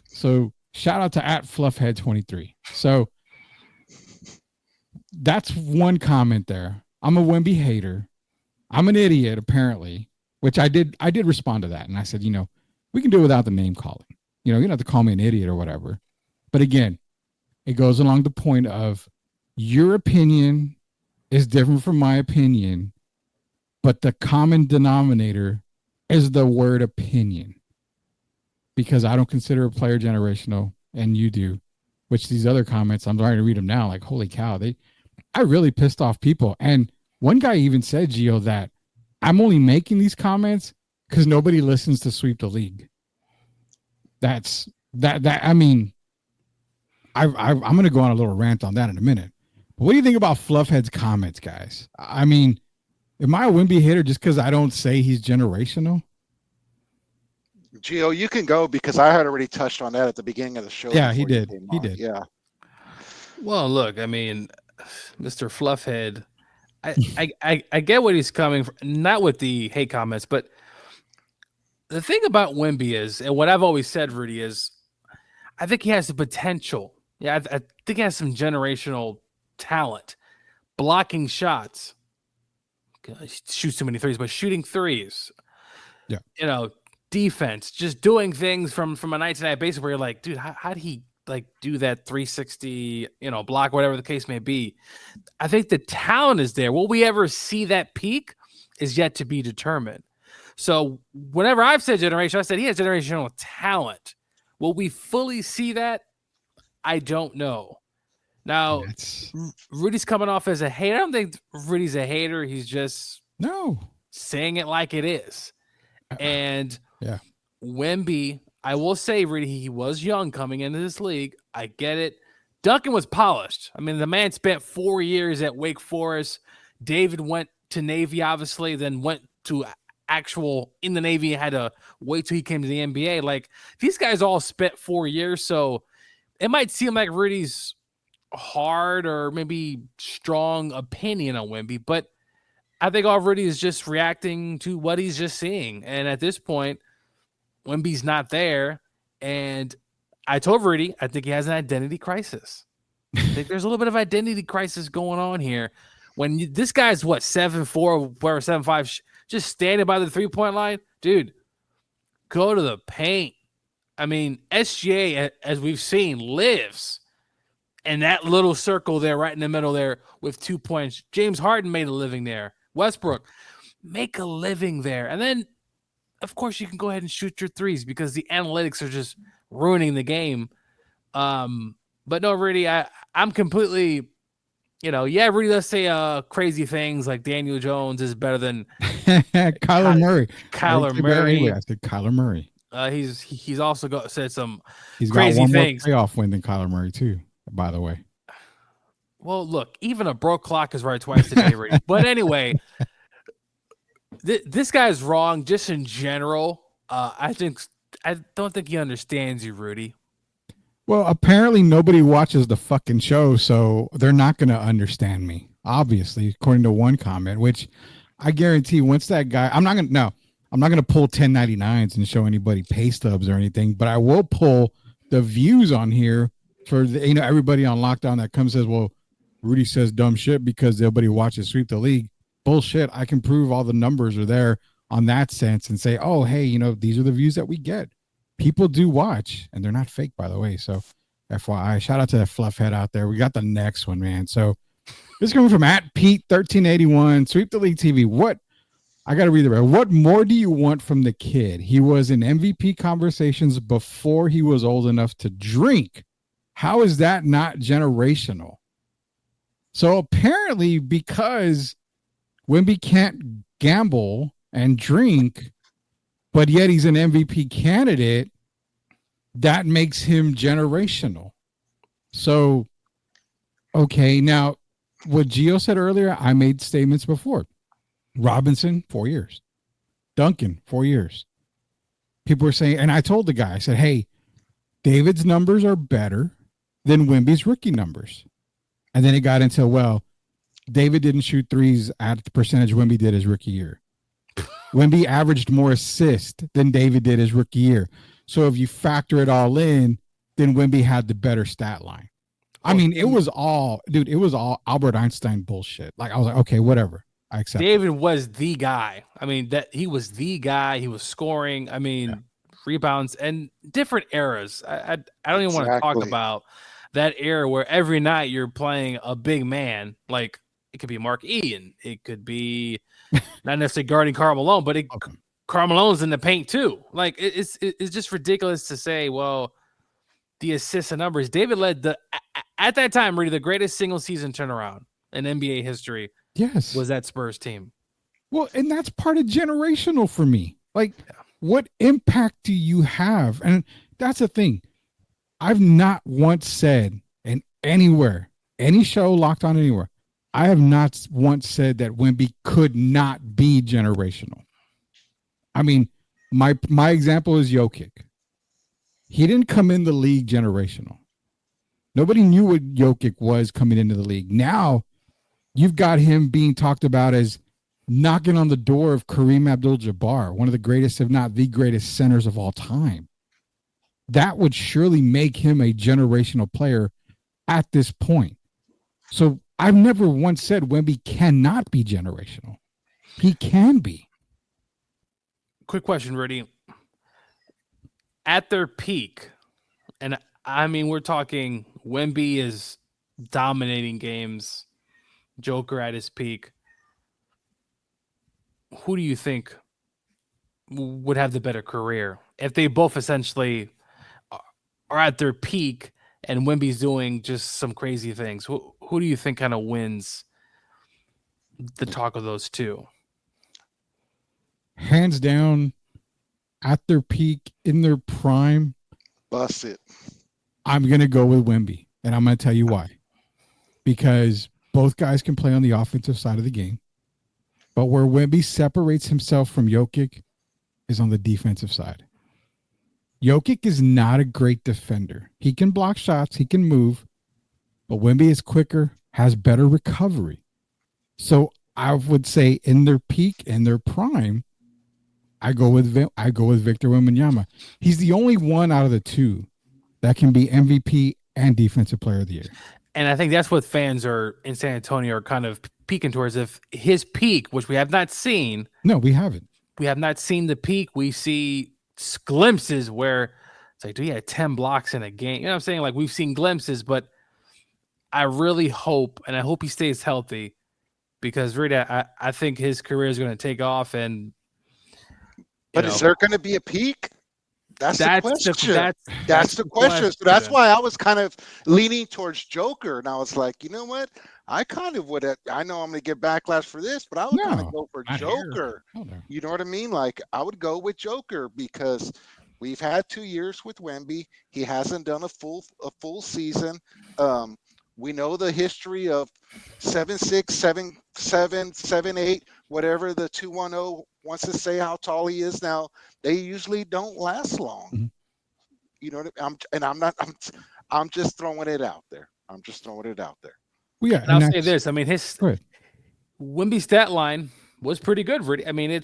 So shout out to @Fluffhead23. So that's one comment there. I'm a Wemby hater. I'm an idiot, apparently, which I did respond to that. And I said, we can do it without the name calling. You don't have to call me an idiot or whatever. But again, it goes along the point of your opinion is different from my opinion, but the common denominator is the word opinion. Because I don't consider a player generational, and you do, which these other comments, I'm trying to read them now, like, holy cow, I really pissed off people. And one guy even said, Gio, that I'm only making these comments because nobody listens to Sweep the League. That's that. I mean, I'm going to go on a little rant on that in a minute. But what do you think about Fluffhead's comments, guys? I mean, am I a Wemby hater just because I don't say he's generational? Gio, you can go because I had already touched on that at the beginning of the show. Yeah, he did. He did. Yeah. Well, look, I mean, Mr. Fluffhead, I get what he's coming from, not with the hate comments, but the thing about Wemby is, and what I've always said, Rudy, is I think he has the potential. Yeah, I think he has some generational talent, blocking shots. He shoots too many threes, but shooting threes. Yeah. Defense, just doing things from a night-to-night basis where you're like, dude, how did he do that 360, block, whatever the case may be. I think the talent is there. Will we ever see that peak is yet to be determined. So whenever I've said generation, I said he has generational talent. Will we fully see that? I don't know. Now, Rudy's coming off as a hater. I don't think Rudy's a hater. He's just saying it like it is. And Wemby, I will say, Rudy, he was young coming into this league. I get it. Duncan was polished. I mean, the man spent 4 years at Wake Forest. David went to Navy, obviously, then went to actual in the Navy and had to wait till he came to the NBA. Like, these guys all spent 4 years, so it might seem like Rudy's hard or maybe strong opinion on Wemby, but I think all Rudy is just reacting to what he's just seeing. And at this point, Wemby's not there. And I told Rudy, I think he has an identity crisis. I think there's a little bit of identity crisis going on here. When this guy's, 7'4", whatever, 7'5", just standing by the three-point line, dude, go to the paint. I mean, SGA, as we've seen, lives in that little circle there, right in the middle there with 2 points. James Harden made a living there. Westbrook, make a living there. And then, of course, you can go ahead and shoot your threes because the analytics are just ruining the game. But no, Rudy, I'm completely, Rudy, let's say crazy things like Daniel Jones is better than Kyler Murray. Kyler Murray. I said Kyler Murray. He's also said some He's crazy got one things. More playoff win than Kyler Murray too, by the way. Well, look, even a broke clock is right twice today, Rudy. But anyway, this guy's wrong just in general. I don't think he understands you, Rudy. Well, apparently nobody watches the fucking show, so they're not going to understand me, obviously, according to one comment, which I guarantee once that guy, I'm not going to pull 1099s and show anybody pay stubs or anything, but I will pull the views on here for everybody on Lockdown that comes and says, well, Rudy says dumb shit because nobody watches Sweep the League. Bullshit. I can prove all the numbers are there on that sense and say, oh, hey, these are the views that we get. people do watch, and they're not fake, by the way. So, FYI, shout out to that fluffhead out there. We got the next one, man. So, this is coming from at Pete1381, Sweep the League TV. What? I got to read the rest. What more do you want from the kid? He was in MVP conversations before he was old enough to drink. How is that not generational? So apparently, because Wemby can't gamble and drink, but yet he's an MVP candidate, that makes him generational. So, okay, now what Gio said earlier, I made statements before. Robinson, 4 years. Duncan, 4 years. People were saying, and I told the guy, I said, hey, David's numbers are better than Wemby's rookie numbers. And then it got into, well, David didn't shoot threes at the percentage Wemby did his rookie year. Wemby averaged more assists than David did his rookie year. So if you factor it all in, then Wemby had the better stat line. I mean, it was all Albert Einstein bullshit. Like, I was like, okay, whatever. I accept. David was the guy. I mean, that he was the guy. He was scoring. I mean, rebounds and different eras. I don't even want to talk about that era where every night you're playing a big man. Like, it could be Mark Ian. It could be not necessarily guarding Karl Malone, but Karl Malone's in the paint too. Like, it's just ridiculous to say, well, the assists and numbers. David led at that time, really the greatest single season turnaround in NBA history. Yes. Was that Spurs team. Well, and that's part of generational for me. Like, what impact do you have? And that's the thing. I've not once said in anywhere, any show Locked On Anywhere, I have not once said that Wemby could not be generational. I mean, my example is Jokic. He didn't come in the league generational. Nobody knew what Jokic was coming into the league. Now, you've got him being talked about as knocking on the door of Kareem Abdul-Jabbar, one of the greatest, if not the greatest centers of all time. That would surely make him a generational player at this point. So I've never once said Wemby cannot be generational. He can be. Quick question, Rudy. At their peak, and I mean, we're talking Wemby is dominating games, Joker at his peak. Who do you think would have the better career if they both essentially are at their peak and Wemby's doing just some crazy things? Who do you think kind of wins the talk of those two? Hands down, at their peak, in their prime, Bust it. I'm going to go with Wemby, and I'm going to tell you why. Because both guys can play on the offensive side of the game, but where Wemby separates himself from Jokic is on the defensive side. Jokic is not a great defender. He can block shots, he can move, but Wemby is quicker, has better recovery. So I would say in their peak, in their prime, I go with Victor Wembanyama. He's the only one out of the two that can be MVP and Defensive Player of the Year. And I think that's what fans are in San Antonio are kind of peeking towards. If his peak, which we have not seen. No, we haven't. We have not seen the peak. We see glimpses where it's like, do you have 10 blocks in a game? You know what I'm saying? Like, we've seen glimpses, but I really hope, and I hope he stays healthy, because really, I think his career is going to take off. And But is there going to be a peak? That's the question. That's the question. So that's why I was kind of leaning towards Joker. And I was like, you know what? I kind of would have, I know I'm going to get backlash for this, but I would kind of go for Joker. You know what I mean? Like, I would go with Joker because we've had 2 years with Wemby. He hasn't done a full season. We know the history of 7'6", 7'7", 7'8", whatever the 210 wants to say how tall he is now. They usually don't last long. Mm-hmm. You know what I mean? I'm just throwing it out there. I'm just throwing it out there. Well, yeah, and I'll say this. I mean, his Wemby stat line was pretty good. I mean, it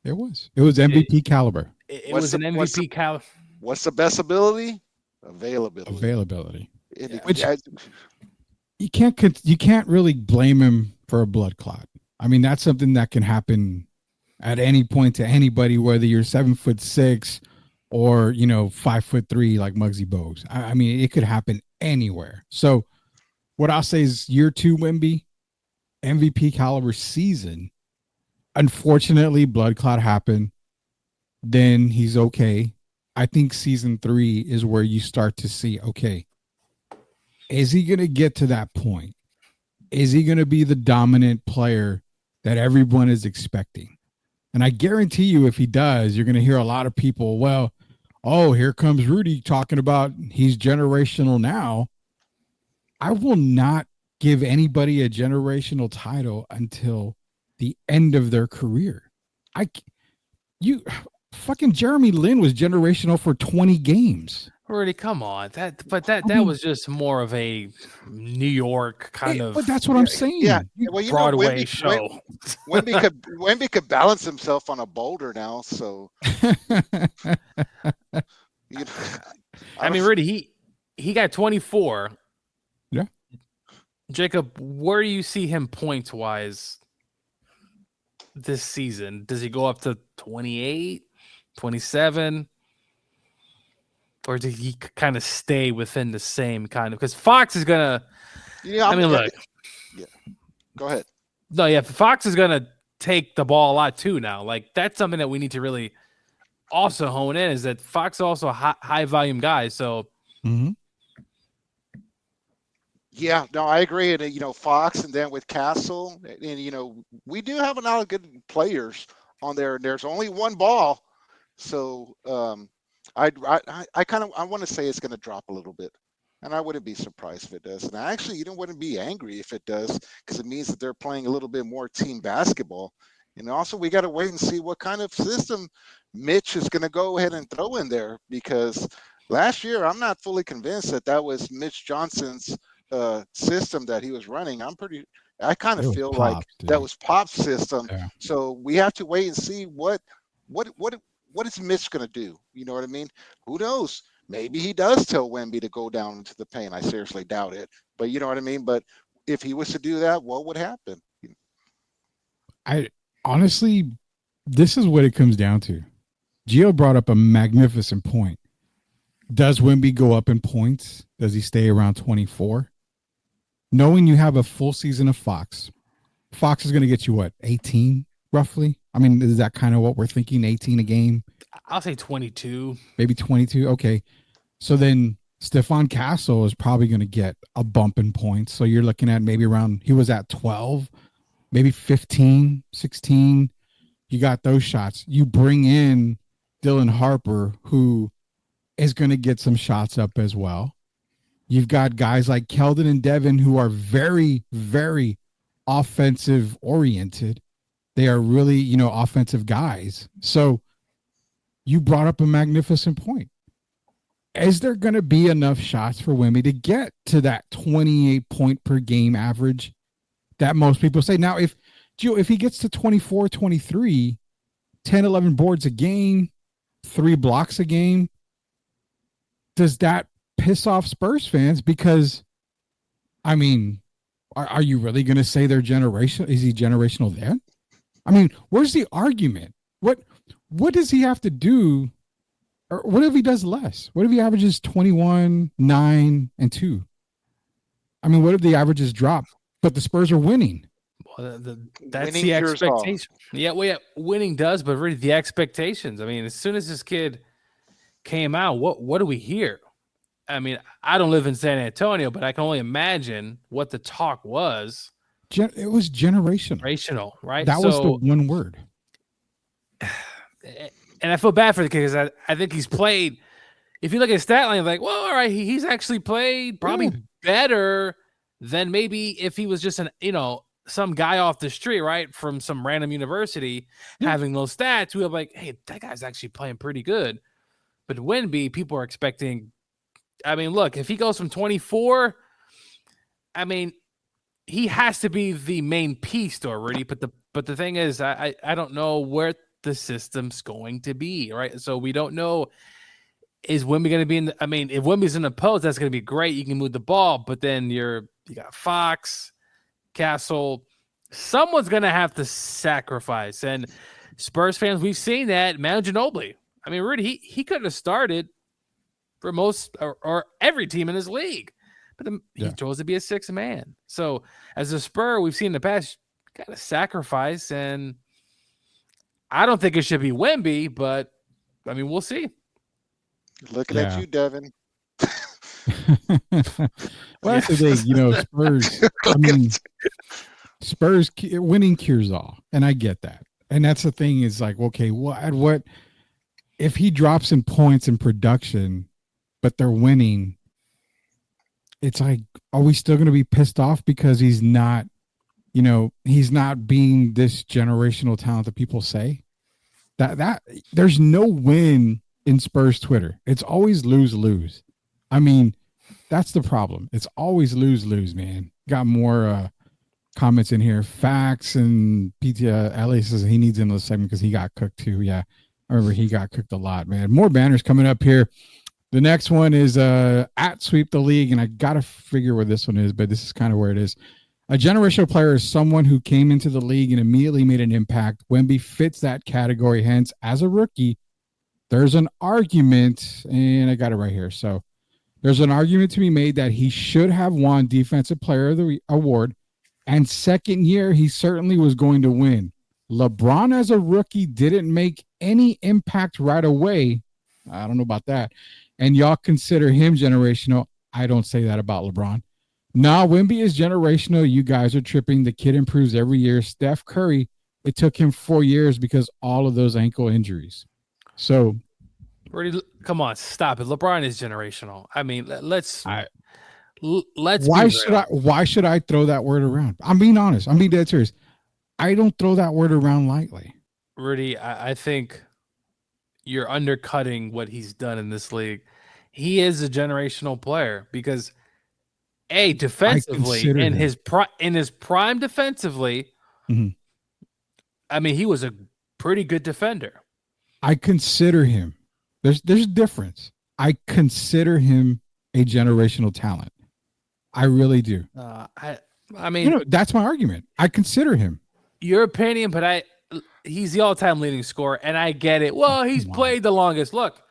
was MVP caliber. It was an MVP caliber. What's the best ability? Availability. Which you can't really blame him for a blood clot. I mean, that's something that can happen at any point to anybody, whether you're 7'6", or 5'3" like Muggsy Bogues. I mean, it could happen anywhere. So what I'll say is year 2 Wemby, MVP caliber season. Unfortunately, blood clot happened. Then he's okay. I think season 3 is where you start to see, okay, is he going to get to that point? Is he going to be the dominant player that everyone is expecting? And I guarantee you, if he does, you're going to hear a lot of people, well, oh, here comes Rudy talking about he's generational now. I will not give anybody a generational title until the end of their career. Fucking Jeremy Lin was generational for 20 games. Rudy, come on. That mean, was just more of a New York kind of But that's what I'm saying. Yeah, well, Broadway show. Wemby could balance himself on a boulder now. So, I mean, Rudy, he got 24. Yeah. Jacob, where do you see him points wise this season? Does he go up to 28, 27? Or did he kind of stay within the same kind of? Because Fox is gonna. Yeah, look. Yeah. Go ahead. No, yeah, Fox is gonna take the ball a lot too now. Like that's something that we need to really also hone in. Is that Fox also high volume guy? So. Mm-hmm. Yeah, no, I agree. And Fox, and then with Castle, and we do have a lot of good players on there. And there's only one ball, so I want to say it's going to drop a little bit, and I wouldn't be surprised if it does. And I actually, wouldn't be angry if it does, because it means that they're playing a little bit more team basketball. And also, we got to wait and see what kind of system Mitch is going to go ahead and throw in there, because last year I'm not fully convinced that was Mitch Johnson's system that he was running. I kind of feel like that was Pop's system. Yeah. So we have to wait and see what is Mitch going to do? You know what I mean? Who knows? Maybe he does tell Wemby to go down into the paint. I seriously doubt it. But you know what I mean? But if he was to do that, what would happen? I honestly, this is what it comes down to. Gio brought up a magnificent point. Does Wemby go up in points? Does he stay around 24? Knowing you have a full season of Fox is going to get you what, 18 roughly? I mean, is that kind of what we're thinking? 18 a game? I'll say 22. Maybe 22. Okay. So then Stephon Castle is probably going to get a bump in points. So you're looking at maybe around, he was at 12, maybe 15, 16. You got those shots. You bring in Dylan Harper, who is going to get some shots up as well. You've got guys like Keldon and Devin who are very, very offensive oriented. They are really, offensive guys. So you brought up a magnificent point. Is there going to be enough shots for Wemby to get to that 28 point per game average that most people say? Now, if he gets to 24, 23, 10, 11 boards a game, 3 blocks a game, does that piss off Spurs fans? Because, I mean, are you really going to say they're generational? Is he generational then? I mean, where's the argument? What does he have to do? Or what if he does less? What if he averages 21, 9, and 2? I mean, what if the averages drop, but the Spurs are winning? Well, that's Winning the cures all. expectation. Yeah, winning does, but really the expectations. I mean, as soon as this kid came out, what do we hear? I mean, I don't live in San Antonio, but I can only imagine what the talk was. It was generational. Generational, right? That was the one word. And I feel bad for the kid because I think he's played. If you look at his stat line, like, well, all right, he's actually played probably better than maybe if he was just some guy off the street, right, from some random university having those stats. We have like, hey, that guy's actually playing pretty good. But Wemby, people are expecting. I mean, look, if he goes from 24, I mean, he has to be the main piece already. But the thing is, I don't know where the system's going to be, right? So we don't know. Is Wemby going to be in? If Wemby's in the post, that's going to be great. You can move the ball, but then you got Fox, Castle. Someone's going to have to sacrifice. And Spurs fans, we've seen that. Manu Ginobili. I mean, Rudy, he could have started for most or every team in his league, but he chose to be a sixth man. So as a Spur, we've seen in the past, got to sacrifice, and I don't think it should be Wemby, but I mean, we'll see. Looking at you, Devin. Well, that's the thing, Spurs. I mean, Spurs winning cures all, and I get that. And that's the thing is like, okay, what if he drops in points in production, but they're winning? It's like, are we still going to be pissed off because he's not, he's not being this generational talent that people say? That there's no win in Spurs Twitter. It's always lose. I mean, that's the problem. It's always lose, man. Got more comments in here. Facts and LA says he needs another segment because he got cooked too. Yeah, I remember he got cooked a lot, man. More banners coming up here. The next one is at Sweep the League, and I got to figure where this one is, but this is kind of where it is. A generational player is someone who came into the league and immediately made an impact. Wemby fits that category. Hence, as a rookie, there's an argument, and I got it right here. So there's an argument to be made that he should have won Defensive Player of the Award, and second year, he certainly was going to win. LeBron, as a rookie, didn't make any impact right away. I don't know about that. And y'all consider him generational. I don't say that about LeBron. Nah, Wemby is generational. You guys are tripping. The kid improves every year. Steph Curry, it took him 4 years because all of those ankle injuries. So, come on, stop it. LeBron is generational. I mean, let's. Why should I throw that word around? I'm being honest. I'm being dead serious. I don't throw that word around lightly. Rudy, I think you're undercutting what he's done in this league. He is a generational player because, defensively in his prime defensively, I mean, he was a pretty good defender. I consider him. There's a difference. I consider him a generational talent. I really do. I mean, that's my argument. I consider him. Your opinion, but he's the all-time leading scorer, and I get it. Well, he's played the longest. Look,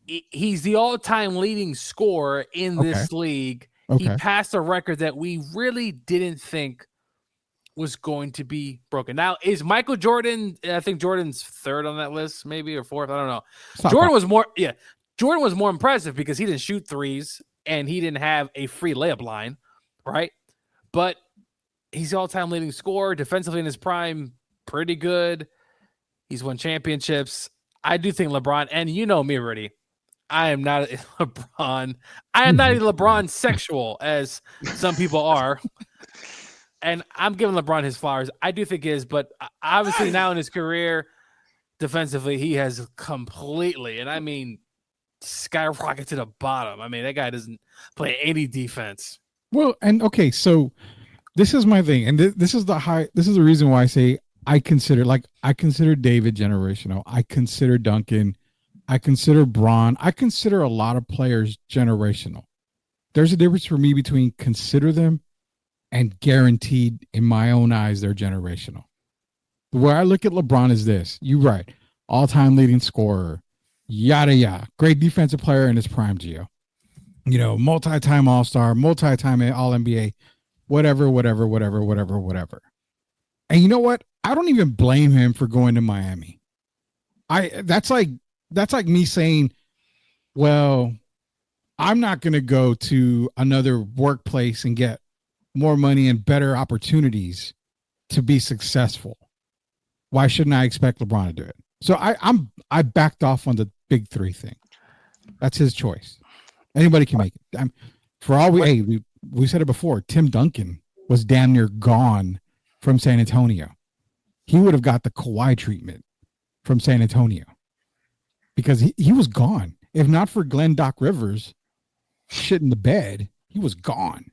he's the all-time leading scorer in this league. Okay. He passed a record that we really didn't think was going to be broken. Now, is Michael Jordan, I think Jordan's third on that list, maybe, or fourth. I don't know. Jordan was more impressive because he didn't shoot threes and he didn't have a free layup line, right? But he's the all-time leading scorer, defensively in his prime, pretty good. He's won championships. I do think LeBron, and you know me, Rudy, I am not a LeBron. I am not a LeBron sexual, as some people are. And I'm giving LeBron his flowers. I do think he is, but obviously now in his career, defensively, he has completely, and I mean, skyrocket to the bottom. I mean, that guy doesn't play any defense. Well, and okay, so this is my thing, and this is the reason why I say I consider David generational. I consider Duncan. I consider Bron. I consider a lot of players generational. There's a difference for me between consider them and guaranteed, in my own eyes, they're generational. The way I look at LeBron is this. You're right. All-time leading scorer. Yada, yada. Great defensive player in his prime, Gio. Multi-time All-Star, multi-time All-NBA, whatever. And you know what? I don't even blame him for going to Miami. That's like me saying, well, I'm not going to go to another workplace and get more money and better opportunities to be successful. Why shouldn't I expect LeBron to do it? So I backed off on the big three thing. That's his choice. Anybody can make it. We said it before. Tim Duncan was damn near gone from San Antonio. He would have got the Kawhi treatment from San Antonio because he was gone. If not for Glenn Doc Rivers shit in the bed, he was gone.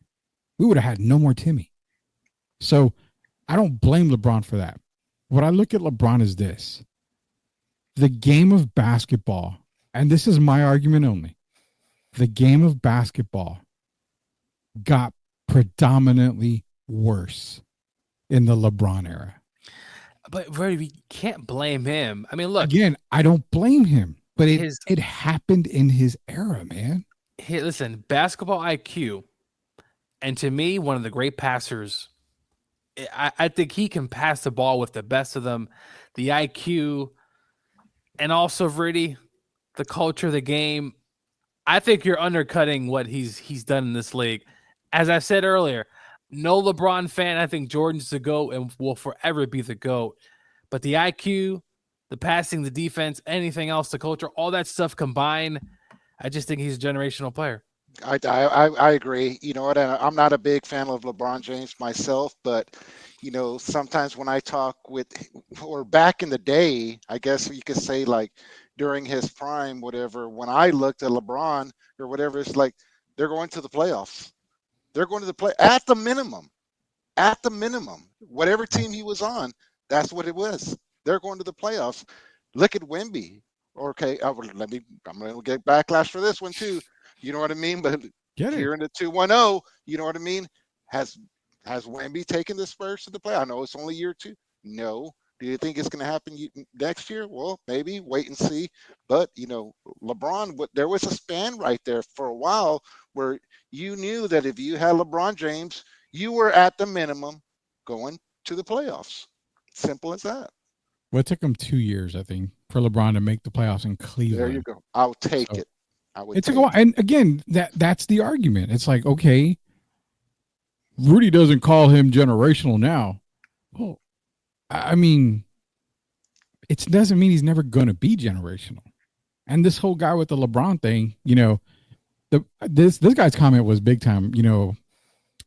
We would have had no more Timmy. So I don't blame LeBron for that. What I look at LeBron is this. The game of basketball, and this is my argument only, the game of basketball got predominantly worse in the LeBron era. But Brady, we can't blame him. I mean, look, Again, I don't blame him, but his it happened in his era, man. listen, basketball IQ, and to me, one of the great passers. I think he can pass the ball with the best of them. The IQ, and also Vridi, the culture of the game. I think you're undercutting what he's done in this league. As I said earlier, no LeBron fan. I think Jordan's the GOAT and will forever be the GOAT. But the IQ, the passing, the defense, anything else, the culture, all that stuff combined, I just think he's a generational player. I agree. You know what? And I'm not a big fan of LeBron James myself, but you know, sometimes when I talk with, or back in the day, I guess you could say like during his prime, whatever, when I looked at LeBron or whatever, it's like they're going to the playoffs. They're going to the play at the minimum. At the minimum, whatever team he was on, that's what it was. They're going to the playoffs. Look at Wemby. Okay, I'm going to get backlash for this one too. You know what I mean? But Get it. here in the 2-1-0, you know what I mean? Has Wemby taken the Spurs to the play? I know it's only year 2. No. Do you think it's going to happen next year? Well, maybe. Wait and see. But, you know, LeBron, there was a span right there for a while where you knew that if you had LeBron James, you were at the minimum going to the playoffs. Simple as that. Well, it took him 2 years, I think, for LeBron to make the playoffs in Cleveland. There you go. I'll take So, it. It took a while. And again, that's the argument. It's like, okay, Rudy doesn't call him generational now. Well, I mean, it doesn't mean he's never going to be generational. And this whole guy with the LeBron thing, you know, this guy's comment was big time, you know,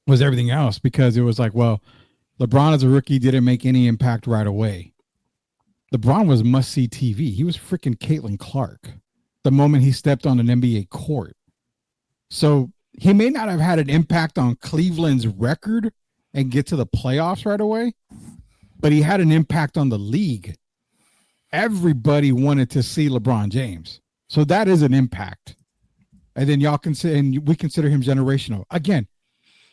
was everything else, because it was like, well, LeBron as a rookie didn't make any impact right away. LeBron was must-see TV. He was freaking Caitlin Clark the moment he stepped on an NBA court. So he may not have had an impact on Cleveland's record and get to the playoffs right away, but he had an impact on the league. Everybody wanted to see LeBron James. So that is an impact. And then y'all consider, and we consider him generational. Again,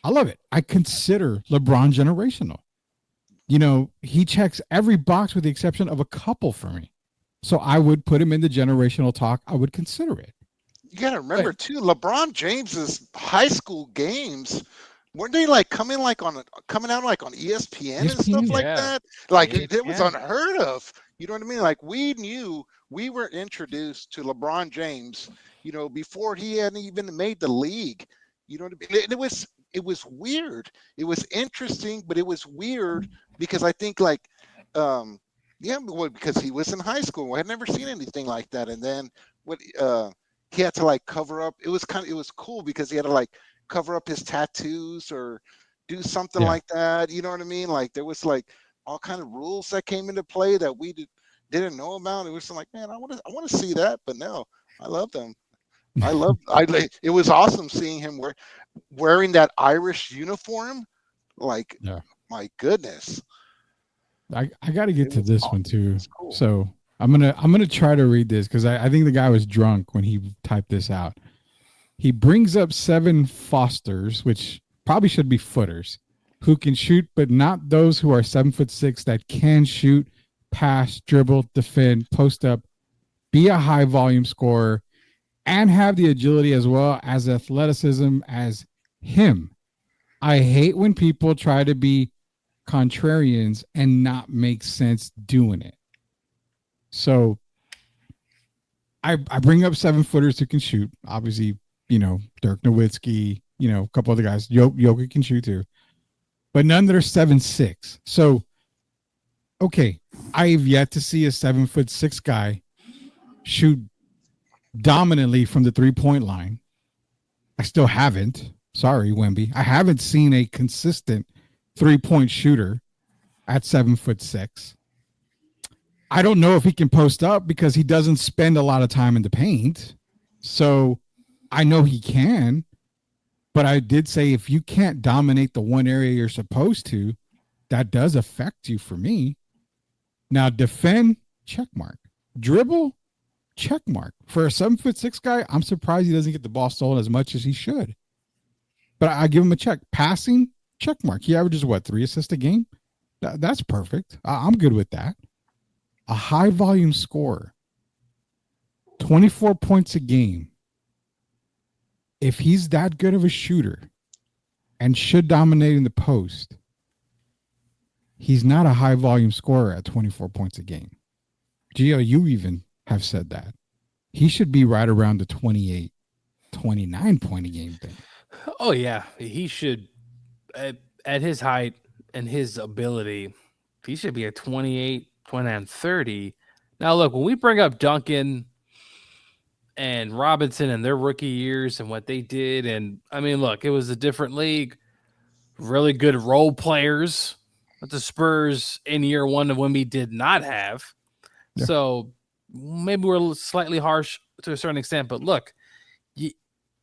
I love it. I consider LeBron generational. You know, he checks every box with the exception of a couple for me. So I would put him in the generational talk. I would consider it. You got to remember too, LeBron James's high school games, weren't they like coming out like on ESPN and stuff like that? Like it was unheard of. You know what I mean? Like we knew, we were introduced to LeBron James, you know, before he hadn't even made the league. You know what I mean? It was weird. It was interesting, but it was weird because I think like, because he was in high school. I had never seen anything like that. And then he had to like cover up. It was cool because he had to like cover up his tattoos or do something like that. You know what I mean? Like there was like all kind of rules that came into play that we didn't know about. It was like, man, I want to see that. But no, I love them. It was awesome seeing him wearing that Irish uniform. Like, my goodness. I got to get to this one too. Cool. So I'm gonna try to read this because I think the guy was drunk when he typed this out. He brings up 7 Fosters, which probably should be footers, who can shoot, but not those who are 7'6" that can shoot, pass, dribble, defend, post up, be a high volume scorer, and have the agility as well as athleticism as him. I hate when people try to be contrarians and not make sense doing it. So I bring up 7-footers who can shoot. Obviously, you know, Dirk Nowitzki, you know, a couple other guys. Jokic can shoot too. But none that are 7'6". So, okay, I've yet to see a 7'6" guy shoot dominantly from the 3-point line. I still haven't. Sorry, Wemby. I haven't seen a consistent 3-point shooter at 7'6". I don't know if he can post up because he doesn't spend a lot of time in the paint. So I know he can, but I did say if you can't dominate the one area you're supposed to, that does affect you for me. Now defend, check mark. Dribble, check mark. For a 7'6" guy, I'm surprised he doesn't get the ball stolen as much as he should. But I give him a check. Passing, check mark. He averages 3 assists a game? That's perfect. I'm good with that. A high volume scorer, 24 points a game. If he's that good of a shooter and should dominate in the post, he's not a high volume scorer at 24 points a game. Gio, you even have said that. He should be right around the 28, 29 point a game thing. Oh, yeah. He should, at his height and his ability, he should be at 28, 29, 30. Now, look, when we bring up Duncan and Robinson and their rookie years and what they did, and I mean, look, it was a different league. Really good role players that the Spurs in year one of Wemby did not have. Yeah. So maybe we're slightly harsh to a certain extent, but look,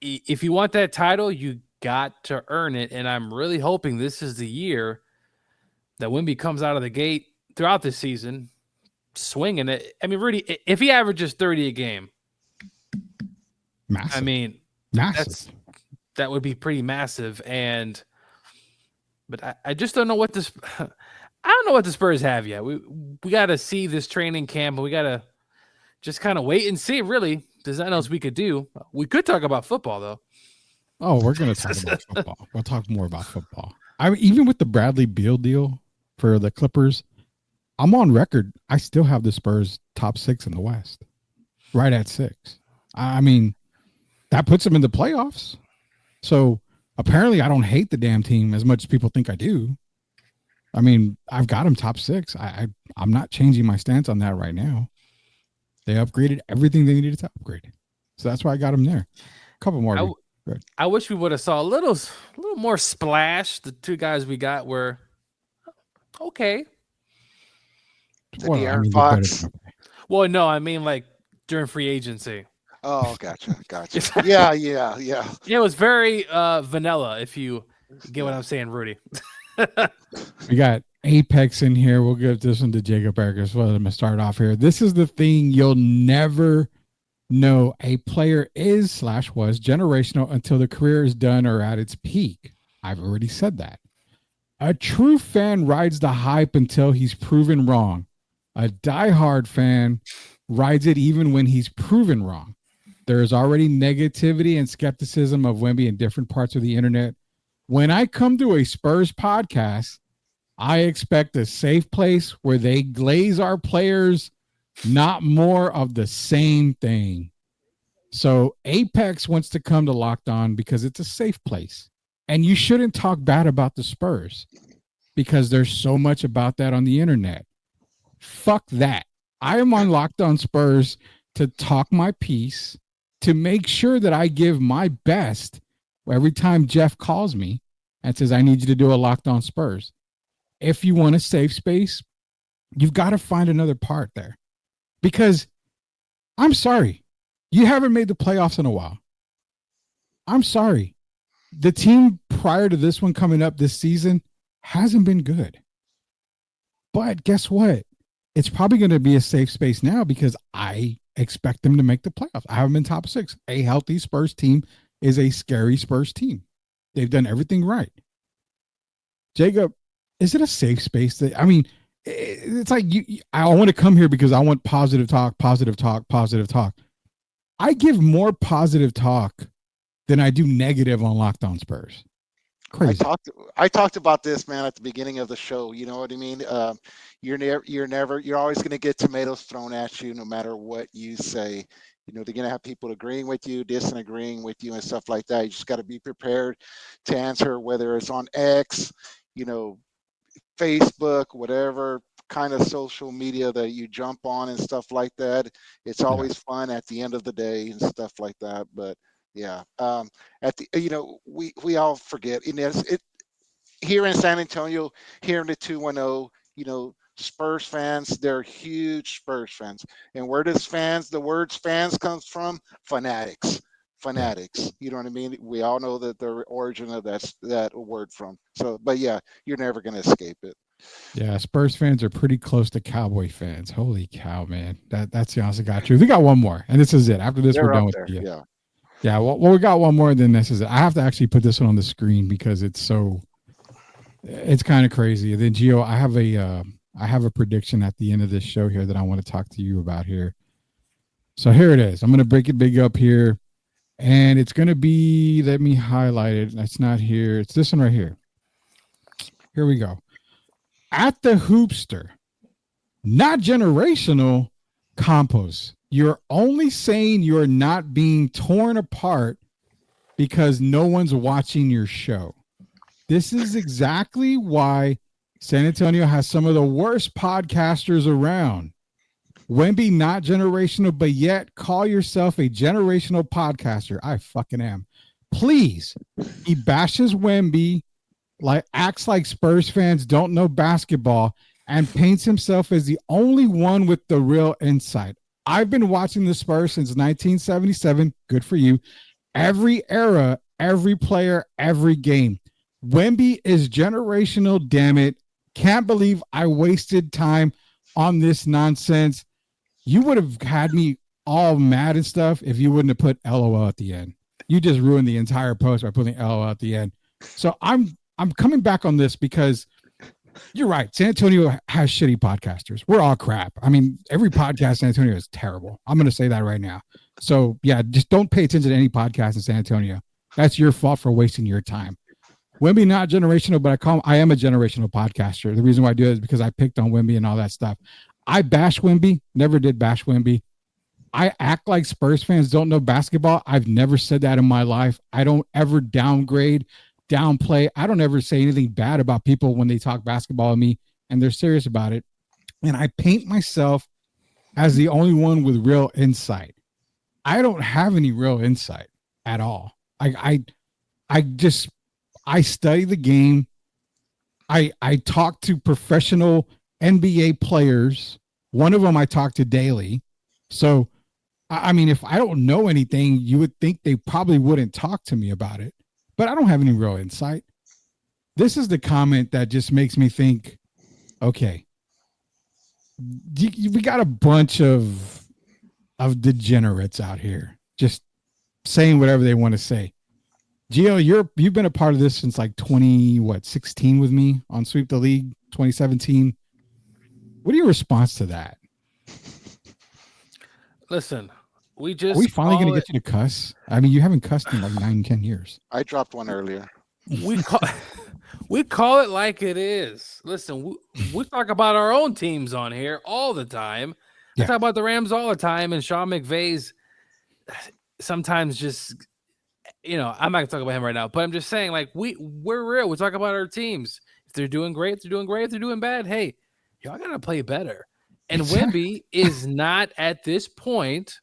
if you want that title, you got to earn it. And I'm really hoping this is the year that Wemby comes out of the gate throughout the season swinging it. I mean, Rudy, if he averages 30 a game, Massive. I mean, massive. That would be pretty massive. But I just don't know what this. I don't know what the Spurs have yet. We got to see this training camp, and we got to just kind of wait and see. Really, there's nothing else we could do. We could talk about football, though. Oh, we're going to talk about football. We'll talk more about football. Even with the Bradley Beal deal for the Clippers, I'm on record. I still have the Spurs top 6 in the West, right at 6. I mean, that puts them in the playoffs. So apparently I don't hate the damn team as much as people think I do. I mean, I've got them top 6. I'm not changing my stance on that right now. They upgraded everything they needed to upgrade. So that's why I got them there. A couple more. I wish we would have saw a little more splash. The two guys we got were okay. Well, De'Aaron Fox. Well, no, I mean like during free agency. Oh, gotcha. Yeah. It was very vanilla, if you get what I'm saying, Rudy. We got Apex in here. We'll give this one to Jacob Eric as well. I'm going to start off here. This is the thing you'll never know. A player is/was generational until the career is done or at its peak. I've already said that. A true fan rides the hype until he's proven wrong. A diehard fan rides it even when he's proven wrong. There is already negativity and skepticism of Wemby in different parts of the internet. When I come to a Spurs podcast, I expect a safe place where they glaze our players, not more of the same thing. So Apex wants to come to Locked On because it's a safe place. And you shouldn't talk bad about the Spurs because there's so much about that on the internet. Fuck that. I am on Locked On Spurs to talk my piece, to make sure that I give my best every time Jeff calls me and says, I need you to do a Locked On Spurs. If you want a safe space, you've got to find another part there. Because I'm sorry, you haven't made the playoffs in a while. I'm sorry. The team prior to this one coming up this season hasn't been good. But guess what? It's probably going to be a safe space now because I expect them to make the playoffs. I have them in top 6. A healthy Spurs team is a scary Spurs team. They've done everything right. Jacob, is it a safe space? I mean, it's like I want to come here because I want positive talk. I give more positive talk than I do negative on Locked On Spurs. Crazy. I talked about this, man, at the beginning of the show. You know what I mean? You're always going to get tomatoes thrown at you no matter what you say. You know, they're going to have people agreeing with you, disagreeing with you and stuff like that. You just got to be prepared to answer, whether it's on X, you know, Facebook, whatever kind of social media that you jump on and stuff like that. It's always fun at the end of the day and stuff like that. But yeah, at the, you know, we all forget. And it here in San Antonio, here in the 210, you know, Spurs fans, they're huge Spurs fans. And where does the words fans comes from? Fanatics. You know what I mean? We all know that the origin of that word from. So, but yeah, you're never going to escape it. Yeah, Spurs fans are pretty close to Cowboy fans. Holy cow, man. That's the honest got you. We got one more, and this is it. After this, we're done with it. Yeah. Well, we got one more, then this is it. I have to actually put this one on the screen because it's so It's kind of crazy. And then Gio, I have a prediction at the end of this show here that I want to talk to you about here. So here it is. I'm going to break it big up here, and it's going to be. Let me highlight it. It's not here. It's this one right here. Here we go. At the Hoopster, not generational Campos. You're only saying you're not being torn apart because no one's watching your show. This is exactly why San Antonio has some of the worst podcasters around. Wemby, not generational, but yet call yourself a generational podcaster. I fucking am. Please. He bashes Wemby, like acts like Spurs fans don't know basketball, and paints himself as the only one with the real insight. I've been watching the Spurs since 1977. Good for you. Every era, every player, every game. Wemby is generational, damn it. Can't believe I wasted time on this nonsense. You would have had me all mad and stuff if you wouldn't have put LOL at the end. You just ruined the entire post by putting LOL at the end. So I'm coming back on this because you're right. San Antonio has shitty podcasters. We're all crap. I mean, every podcast in San Antonio is terrible. I'm going to say that right now. So yeah, just don't pay attention to any podcast in San Antonio. That's your fault for wasting your time. Wemby not generational, but I am a generational podcaster. The reason why I do it is because I picked on Wemby and all that stuff. I bash Wemby, never did bash Wemby. I act like Spurs fans don't know basketball. I've never said that in my life. I don't ever downgrade, downplay. I don't ever say anything bad about people when they talk basketball with me and they're serious about it. And I paint myself as the only one with real insight. I don't have any real insight at all. I study the game. I talk to professional NBA players. One of them I talk to daily. So, I mean, if I don't know anything, you would think they probably wouldn't talk to me about it. But I don't have any real insight. This is the comment that just makes me think, okay, we got a bunch of degenerates out here just saying whatever they want to say. Gio, you've been a part of this since like 16 with me on Sweep the League 2017. What are your response to that? Listen, Are we finally going to get you to cuss? I mean, you haven't cussed in like 9-10 years. I dropped one earlier. We call it like it is. Listen, we talk about our own teams on here all the time. Yeah. I talk about the Rams all the time, and Sean McVay's sometimes just, I'm not gonna talk about him right now, but I'm just saying, like, we're real. We talk about our teams. If they're doing great, they're doing great. If they're doing bad, hey, y'all gotta play better. And Wemby is not at this point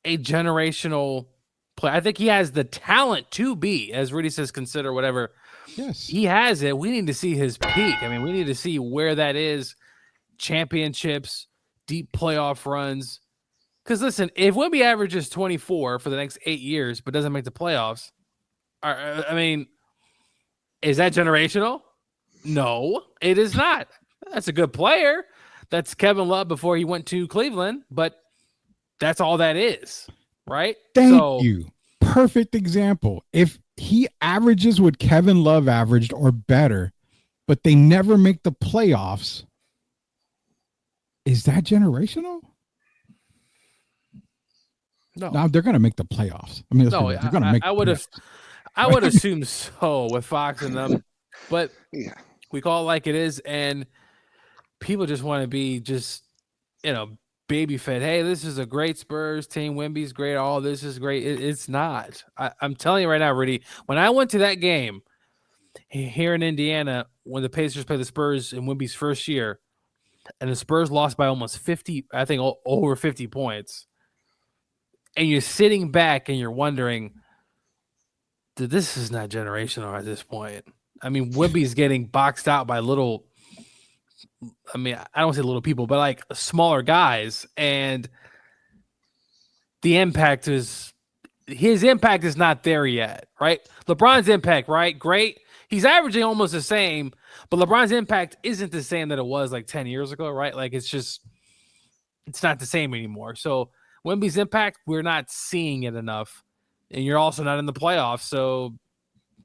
a generational player. I think he has the talent to be, as Rudy says, consider whatever. Yes. He has it. We need to see his peak. I mean, we need to see where that is. Championships, deep playoff runs. Because listen, if Wemby averages 24 for the next 8 years but doesn't make the playoffs, I mean, is that generational? No, it is not. That's a good player. That's Kevin Love before he went to Cleveland, but that's all that is, right? Thank you. Perfect example. If he averages what Kevin Love averaged or better, but they never make the playoffs, is that generational? No, they're going to make the playoffs. I mean, no, they're going to make. I would assume so with Fox and them, but Yeah. we call it like it is, and people just want to be baby fed. Hey, this is a great Spurs team. Wemby's great. All this is great. It's not. I'm telling you right now, Rudy. When I went to that game here in Indiana, when the Pacers played the Spurs in Wemby's first year, and the Spurs lost by almost 50, I think over 50 points. And you're sitting back and you're wondering, this is not generational at this point. I mean, Wemby's getting boxed out by little, I mean, I don't say little people, but like smaller guys. And his impact is not there yet, right? LeBron's impact, right? Great. He's averaging almost the same, but LeBron's impact isn't the same that it was like 10 years ago, right? Like it's not the same anymore. So Wemby's impact, we're not seeing it enough. And you're also not in the playoffs. So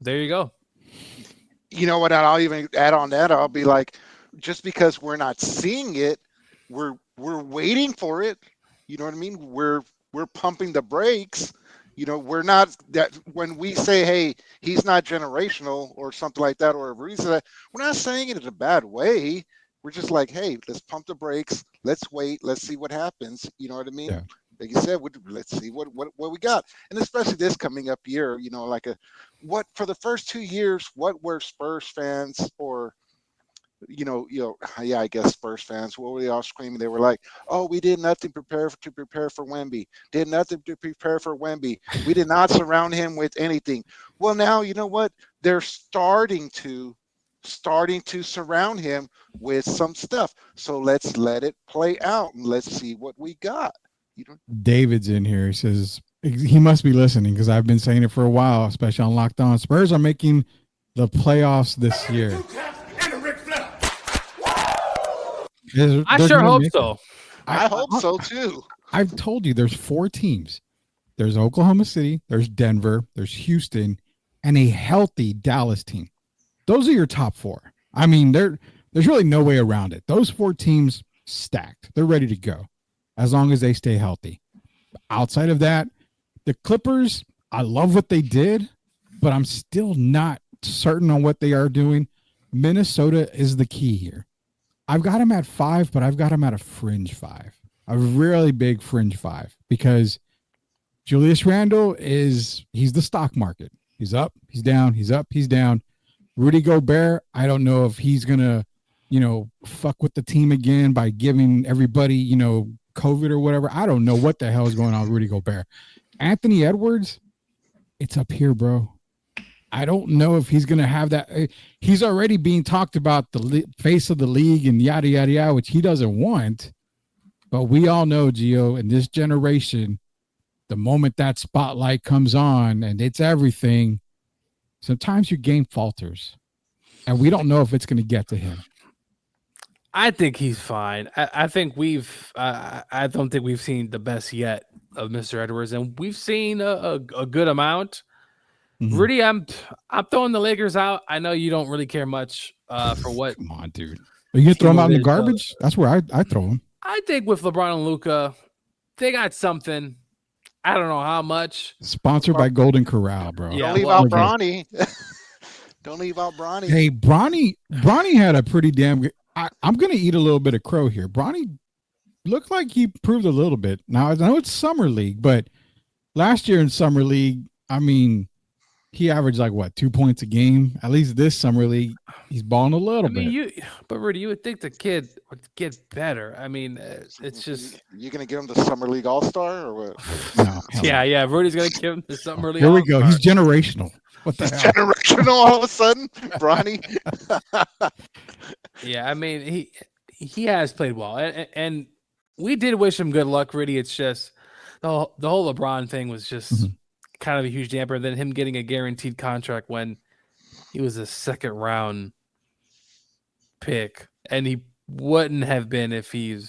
there you go. you know what? I'll even add on that. I'll be like, just because we're not seeing it, we're waiting for it. You know what I mean? We're pumping the brakes. You know, we're not that when we say, hey, he's not generational or something like that, or a reason that we're not saying it in a bad way. We're just like, hey, let's pump the brakes. Let's wait. Let's see what happens. You know what I mean? Yeah. Like you said, let's see what we got, and especially this coming up year. You know, like what for the first 2 years, what were Spurs fans or yeah, I guess Spurs fans, what were they all screaming? They were like, "Oh, we did nothing to prepare for Wemby. Did nothing to prepare for Wemby. We did not surround him with anything." Well, now you know what? They're starting to surround him with some stuff. So let's let it play out and let's see what we got. You know, David's in here. He says he must be listening because I've been saying it for a while, especially on Locked On. Spurs are making the playoffs this year. I sure hope so. I hope so too. I've told you there's 4 teams. There's Oklahoma City, there's Denver, there's Houston, and a healthy Dallas team. Those are your top 4. I mean, there's really no way around it. Those 4 teams stacked. They're ready to go as long as they stay healthy. Outside of that, the Clippers, I love what they did, but I'm still not certain on what they are doing. Minnesota is the key here. I've got him at 5, but I've got him at a fringe 5, a really big fringe 5, because Julius Randle he's the stock market. He's up, he's down, he's up, he's down. Rudy Gobert, I don't know if he's going to, fuck with the team again by giving everybody, COVID or whatever. I don't know what the hell is going on with Rudy Gobert. Anthony Edwards, it's up here, bro. I don't know if he's going to have that. He's already being talked about the face of the league and yada, yada, yada, which he doesn't want. But we all know, Gio, in this generation, the moment that spotlight comes on and it's everything, sometimes your game falters. And we don't know if it's going to get to him. I think he's fine. I think I don't think we've seen the best yet of Mr. Edwards, and we've seen a good amount. Mm-hmm. Rudy, I'm throwing the Lakers out. I know you don't really care much for what. Come on, dude. Are you gonna throw them out in the garbage? That's where I throw them. I think with LeBron and Luka, they got something. I don't know how much. Sponsored by Golden Corral, bro. Yeah, don't leave out Bronny. Don't leave out Bronny. Hey, Bronny had a pretty damn good. I'm gonna eat a little bit of crow here. Bronny looked like he proved a little bit. Now I know it's summer league, but last year in summer league, I mean, he averaged like 2 points a game. At least this summer league, he's balling a little bit. But Rudy, you would think the kid would get better. I mean, it's just you gonna give him the summer league all-star or what? No, yeah. Rudy's gonna give him the summer league. Here we go. He's generational. What the hell? Generational all of a sudden, Bronny. Yeah, I mean he has played well, and we did wish him good luck, Rudy. It's just the whole LeBron thing was just kind of a huge damper. Then him getting a guaranteed contract when he was a second round pick, and he wouldn't have been if he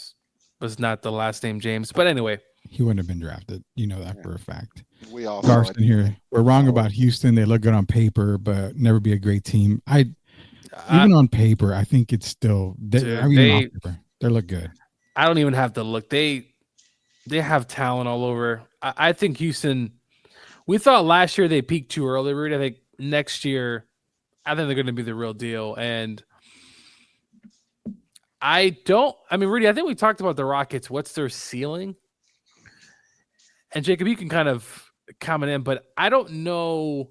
was not the last name James. But anyway, he wouldn't have been drafted. You know that for a fact. We all Garson here. We're wrong about Houston. They look good on paper, but never be a great team. Even on paper, I think it's still. They look good. I don't even have to look. They have talent all over. I think Houston. We thought last year they peaked too early, Rudy. I think next year, I think they're going to be the real deal. And Rudy, I think we talked about the Rockets. What's their ceiling? And Jacob, you can kind of comment in, but I don't know.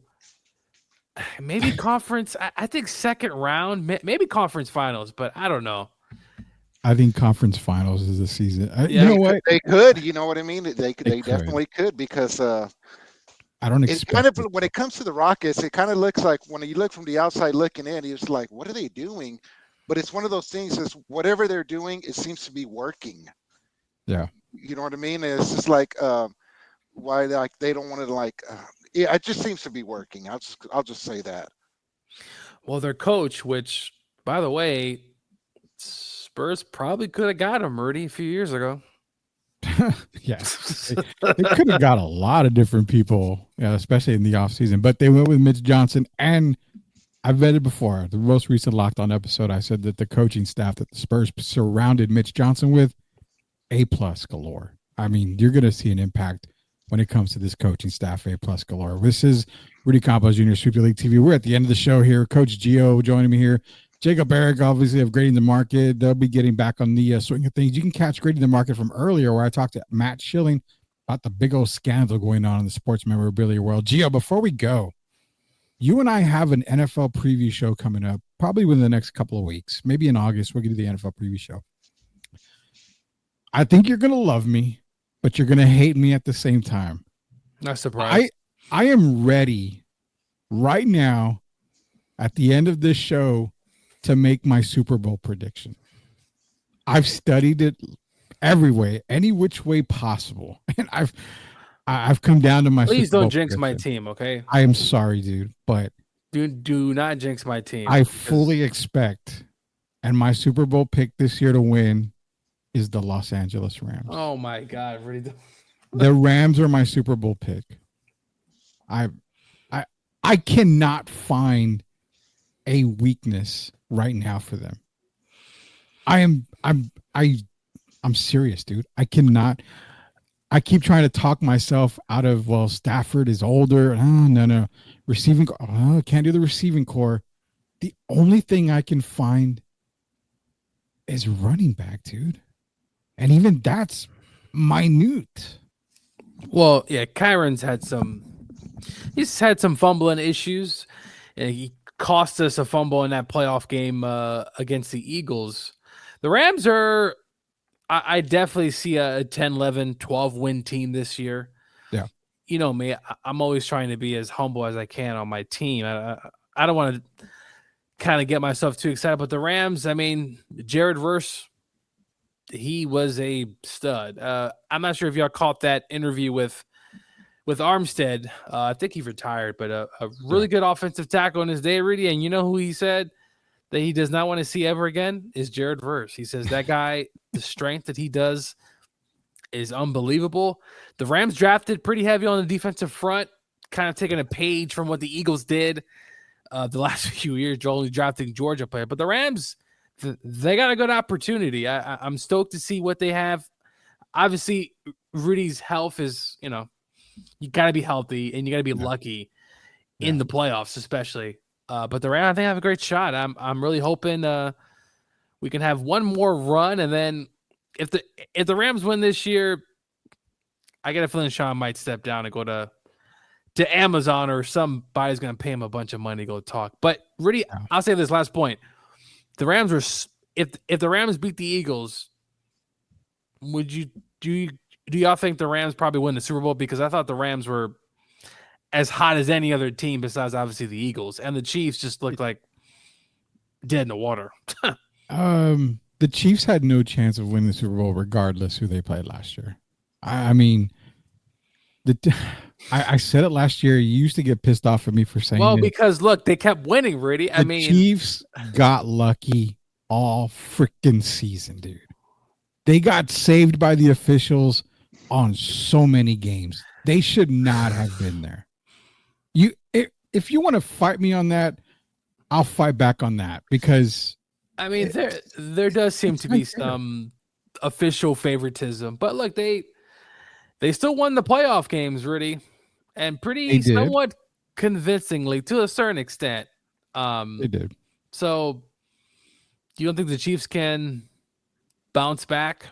Maybe conference. I think second round, maybe conference finals, but I don't know. I think conference finals is the season. You know what? They could. You know what I mean? They definitely could because I don't expect it's kind of when it comes to the Rockets, it kind of looks like when you look from the outside looking in, it's like, what are they doing? But it's one of those things is whatever they're doing, it seems to be working. Yeah. You know what I mean? It's just like why they don't want to yeah, it just seems to be working. I'll just say that. Well, their coach, which by the way, Spurs probably could have got him, Rudy, a few years ago. Yeah, they could have got a lot of different people, especially in the offseason, but they went with Mitch Johnson and I've vetted before. The most recent Locked On episode, I said that the coaching staff that the Spurs surrounded Mitch Johnson with, A+ galore. I mean, you're going to see an impact when it comes to this coaching staff, A+ galore. This is Rudy Campos Jr., Sweep the League TV. We're at the end of the show here. Coach Gio joining me here. Jacob Barrick, obviously, of Grading the Market. They'll be getting back on the swing of things. You can catch Grading the Market from earlier where I talked to Matt Schilling about the big old scandal going on in the sports memorabilia world. Gio, before we go, you and I have an NFL preview show coming up probably within the next couple of weeks. Maybe in August, we're going to do the NFL preview show. I think you're going to love me, but you're going to hate me at the same time. Not surprised. I am ready right now at the end of this show to make my Super Bowl prediction. I've studied it every way, any which way possible. And I've come down to my Please Super Bowl don't jinx my prediction. team, okay? I am sorry, dude, but Do not jinx my team. I fully expect, and my Super Bowl pick this year to win is the Los Angeles Rams. Oh my God, really? The Rams are my Super Bowl pick. I cannot find a weakness right now for them. I'm serious, dude. I cannot. I keep trying to talk myself out of, well, Stafford is older. Oh, no. Receiving. Oh, can't do the receiving core. The only thing I can find is running back, dude. And even that's minute. Well, yeah, Kyron's had some. He's had some fumbling issues, and he cost us a fumble in that playoff game against the Eagles. The Rams are. I definitely see a 10, 11, 12 win team this year. Yeah. You know me, I'm always trying to be as humble as I can on my team. I don't want to kind of get myself too excited, but the Rams, I mean, Jared Verse, he was a stud. I'm not sure if y'all caught that interview with Armstead. I think he retired, but a really good offensive tackle in his day, Rudy. And you know who he said that he does not want to see ever again is Jared Verse. He says that guy, the strength that he does is unbelievable. The Rams drafted pretty heavy on the defensive front, kind of taking a page from what the Eagles did the last few years, only drafting Georgia player. But the Rams, they got a good opportunity. I'm stoked to see what they have. Obviously, Rudy's health is, you got to be healthy and you got to be lucky in the playoffs, especially. But the Rams, I think, have a great shot. I'm really hoping we can have one more run, and then if the Rams win this year, I get a feeling Sean might step down and go to Amazon, or somebody's going to pay him a bunch of money to go talk. But Rudy, I'll say this last point: the Rams were if the Rams beat the Eagles, do y'all think the Rams probably win the Super Bowl? Because I thought the Rams were as hot as any other team besides obviously the Eagles, and the Chiefs just looked like dead in the water. The Chiefs had no chance of winning the Super Bowl regardless who they played last year. I mean, I said it last year. You used to get pissed off at me for saying well, it. because look, they kept winning, Rudy. The Chiefs got lucky all freaking season, dude. They got saved by the officials on so many games. They should not have been there. If you want to fight me on that, I'll fight back on that, because I mean there does seem to be some official favoritism, but look, they still won the playoff games, Rudy, and somewhat convincingly to a certain extent. They did. So you don't think the Chiefs can bounce back?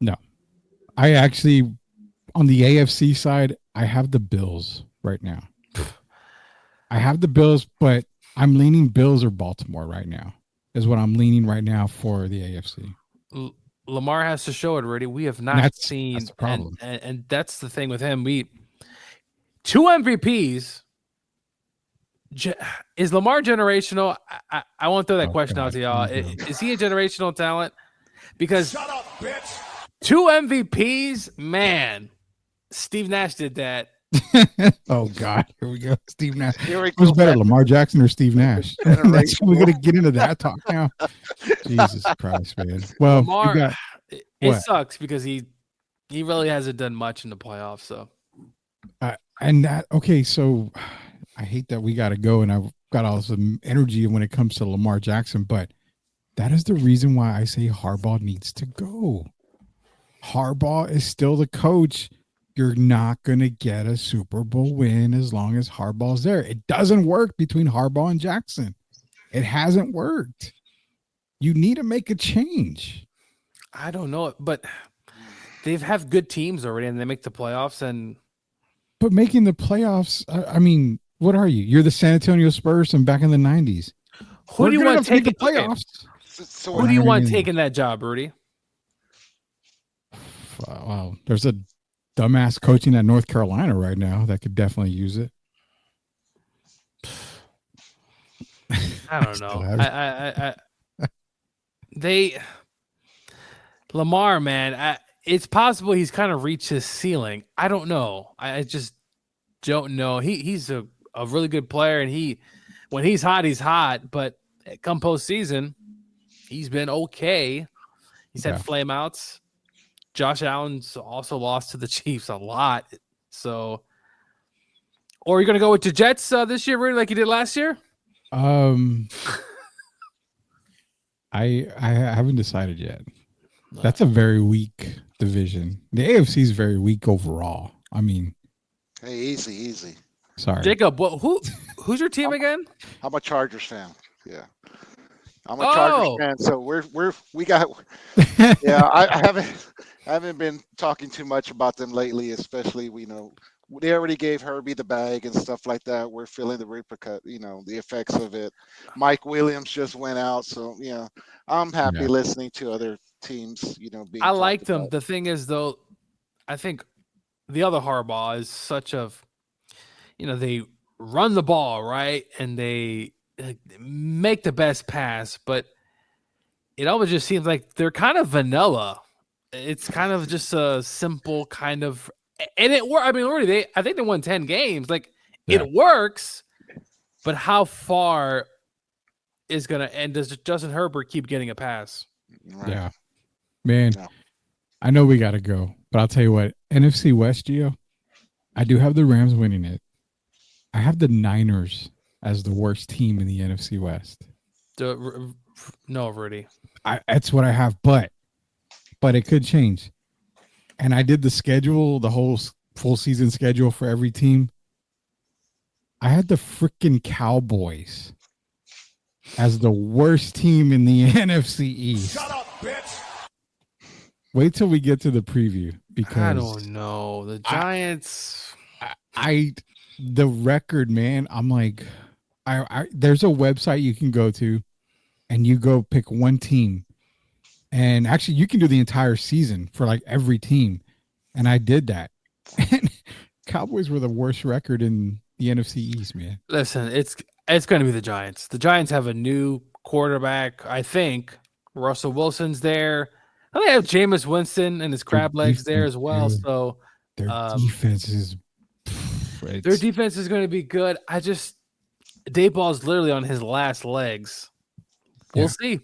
No. I actually, on the AFC side, I have the Bills right now. I have the Bills, but I'm leaning Bills or Baltimore right now is what I'm leaning right now for the AFC. Lamar has to show it, Rudy. We have not seen, that's the problem. And that's the thing with him. 2 MVPs. Is Lamar generational? I won't throw that question out to y'all. Is he a generational talent? Because Shut up, bitch. 2 MVPs, man. Steve Nash did that. Oh God, here we go. Steve Nash. Here we Who's go. better, Lamar Jackson or Steve Nash? That's, we're gonna get into that talk now. Jesus Christ, man. Well, Lamar, it sucks because he really hasn't done much in the playoffs. So, and that okay. So I hate that we got to go, and got all some energy when it comes to Lamar Jackson, but that is the reason why I say Harbaugh needs to go. Harbaugh is still the coach. You're not going to get a Super Bowl win as long as Harbaugh's there. It doesn't work between Harbaugh and Jackson. It hasn't worked. You need to make a change. I don't know, but they've have good teams already, and they make the playoffs. But making the playoffs, I mean, what are you? You're the San Antonio Spurs from back in the 90s. Who do you want to take the the playoffs? So Who do you want taking that job, Rudy? Well, there's a dumbass coaching at North Carolina right now that could definitely use it. I don't know. Lamar, man, it's possible he's kind of reached his ceiling. I don't know. I just don't know. He's a really good player, and when he's hot, he's hot. But come postseason, he's been okay. He's had flameouts. Josh Allen's also lost to the Chiefs a lot. So, or are you going to go with the Jets this year, Rudy, like you did last year? I haven't decided yet. That's a very weak division. The AFC is very weak overall. I mean, hey, easy. Sorry, Jacob. Who's your team again? I'm a Chargers fan. Yeah, I'm a Chargers fan. So we got. Yeah, I haven't been talking too much about them lately, especially they already gave Herbie the bag and stuff like that. We're feeling the the effects of it. Mike Williams just went out, so I'm happy listening to other teams. Being I liked them. The thing is, though, I think the other Harbaugh is such of, they run the ball right and they make the best pass, but it always just seems like they're kind of vanilla. It's kind of just a simple kind of, and it worked. I mean, already I think they won 10 games. Like it works, but how far is going to end? Does Justin Herbert keep getting a pass? Right. Yeah, man, I know we got to go, but I'll tell you what, NFC West, Gio, I do have the Rams winning it. I have the Niners as the worst team in the NFC West. No, Rudy. That's what I have, but it could change. And I did the schedule, the whole full season schedule for every team. I had the freaking Cowboys as the worst team in the NFC East. Shut up, bitch. Wait till we get to the preview, because I don't know. The Giants. The record, man. I'm like, there's a website you can go to, and you go pick one team. And actually, you can do the entire season for like every team. And I did that. And Cowboys were the worst record in the NFC East, man. Listen, it's going to be the Giants. The Giants have a new quarterback, I think. Russell Wilson's there. They have Jameis Winston and his crab legs there as well. Dude. So their defense is their defense is going to be good. Dayball's literally on his last legs. We'll see.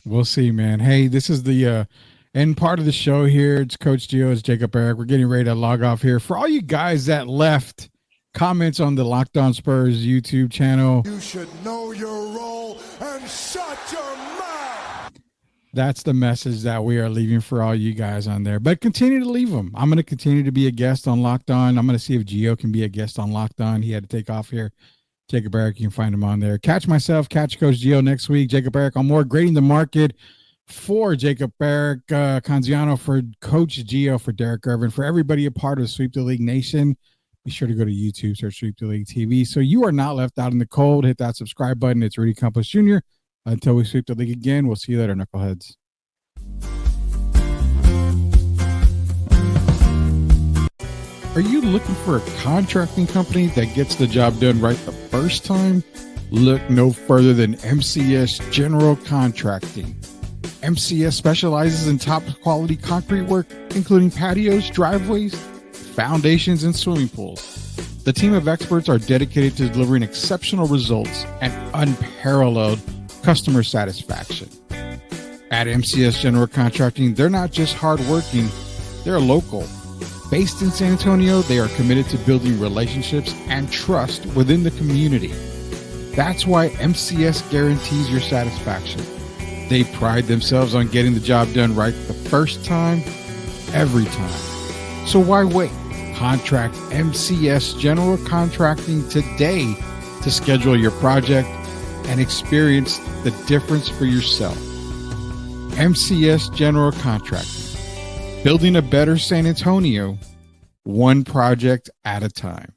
We'll see, man. Hey, this is the end part of the show here. It's Coach Gio. It's Jacob Eric. We're getting ready to log off here. For all you guys that left comments on the Locked On Spurs YouTube channel, you should know your role and shut your mouth. That's the message that we are leaving for all you guys on there. But continue to leave them. I'm going to continue to be a guest on Locked On. I'm going to see if Gio can be a guest on Locked On. He had to take off here. Jacob Eric, you can find him on there. Catch myself, catch Coach Gio next week. Jacob Eric on more Grading the Market for Jacob Eric, Canziano for Coach Gio, for Derek Irvin, for everybody a part of Sweep the League Nation. Be sure to go to YouTube, search Sweep the League TV, so you are not left out in the cold. Hit that subscribe button. It's Rudy Campos Jr. Until we sweep the league again, we'll see you later, knuckleheads. Are you looking for a contracting company that gets the job done right the first time? Look no further than MCS General Contracting. MCS specializes in top quality concrete work, including patios, driveways, foundations, and swimming pools. The team of experts are dedicated to delivering exceptional results and unparalleled customer satisfaction. At MCS General Contracting, they're not just hardworking, they're local. Based in San Antonio, they are committed to building relationships and trust within the community. That's why MCS guarantees your satisfaction. They pride themselves on getting the job done right the first time, every time. So why wait? Contract MCS General Contracting today to schedule your project and experience the difference for yourself. MCS General Contracting, building a better San Antonio, one project at a time.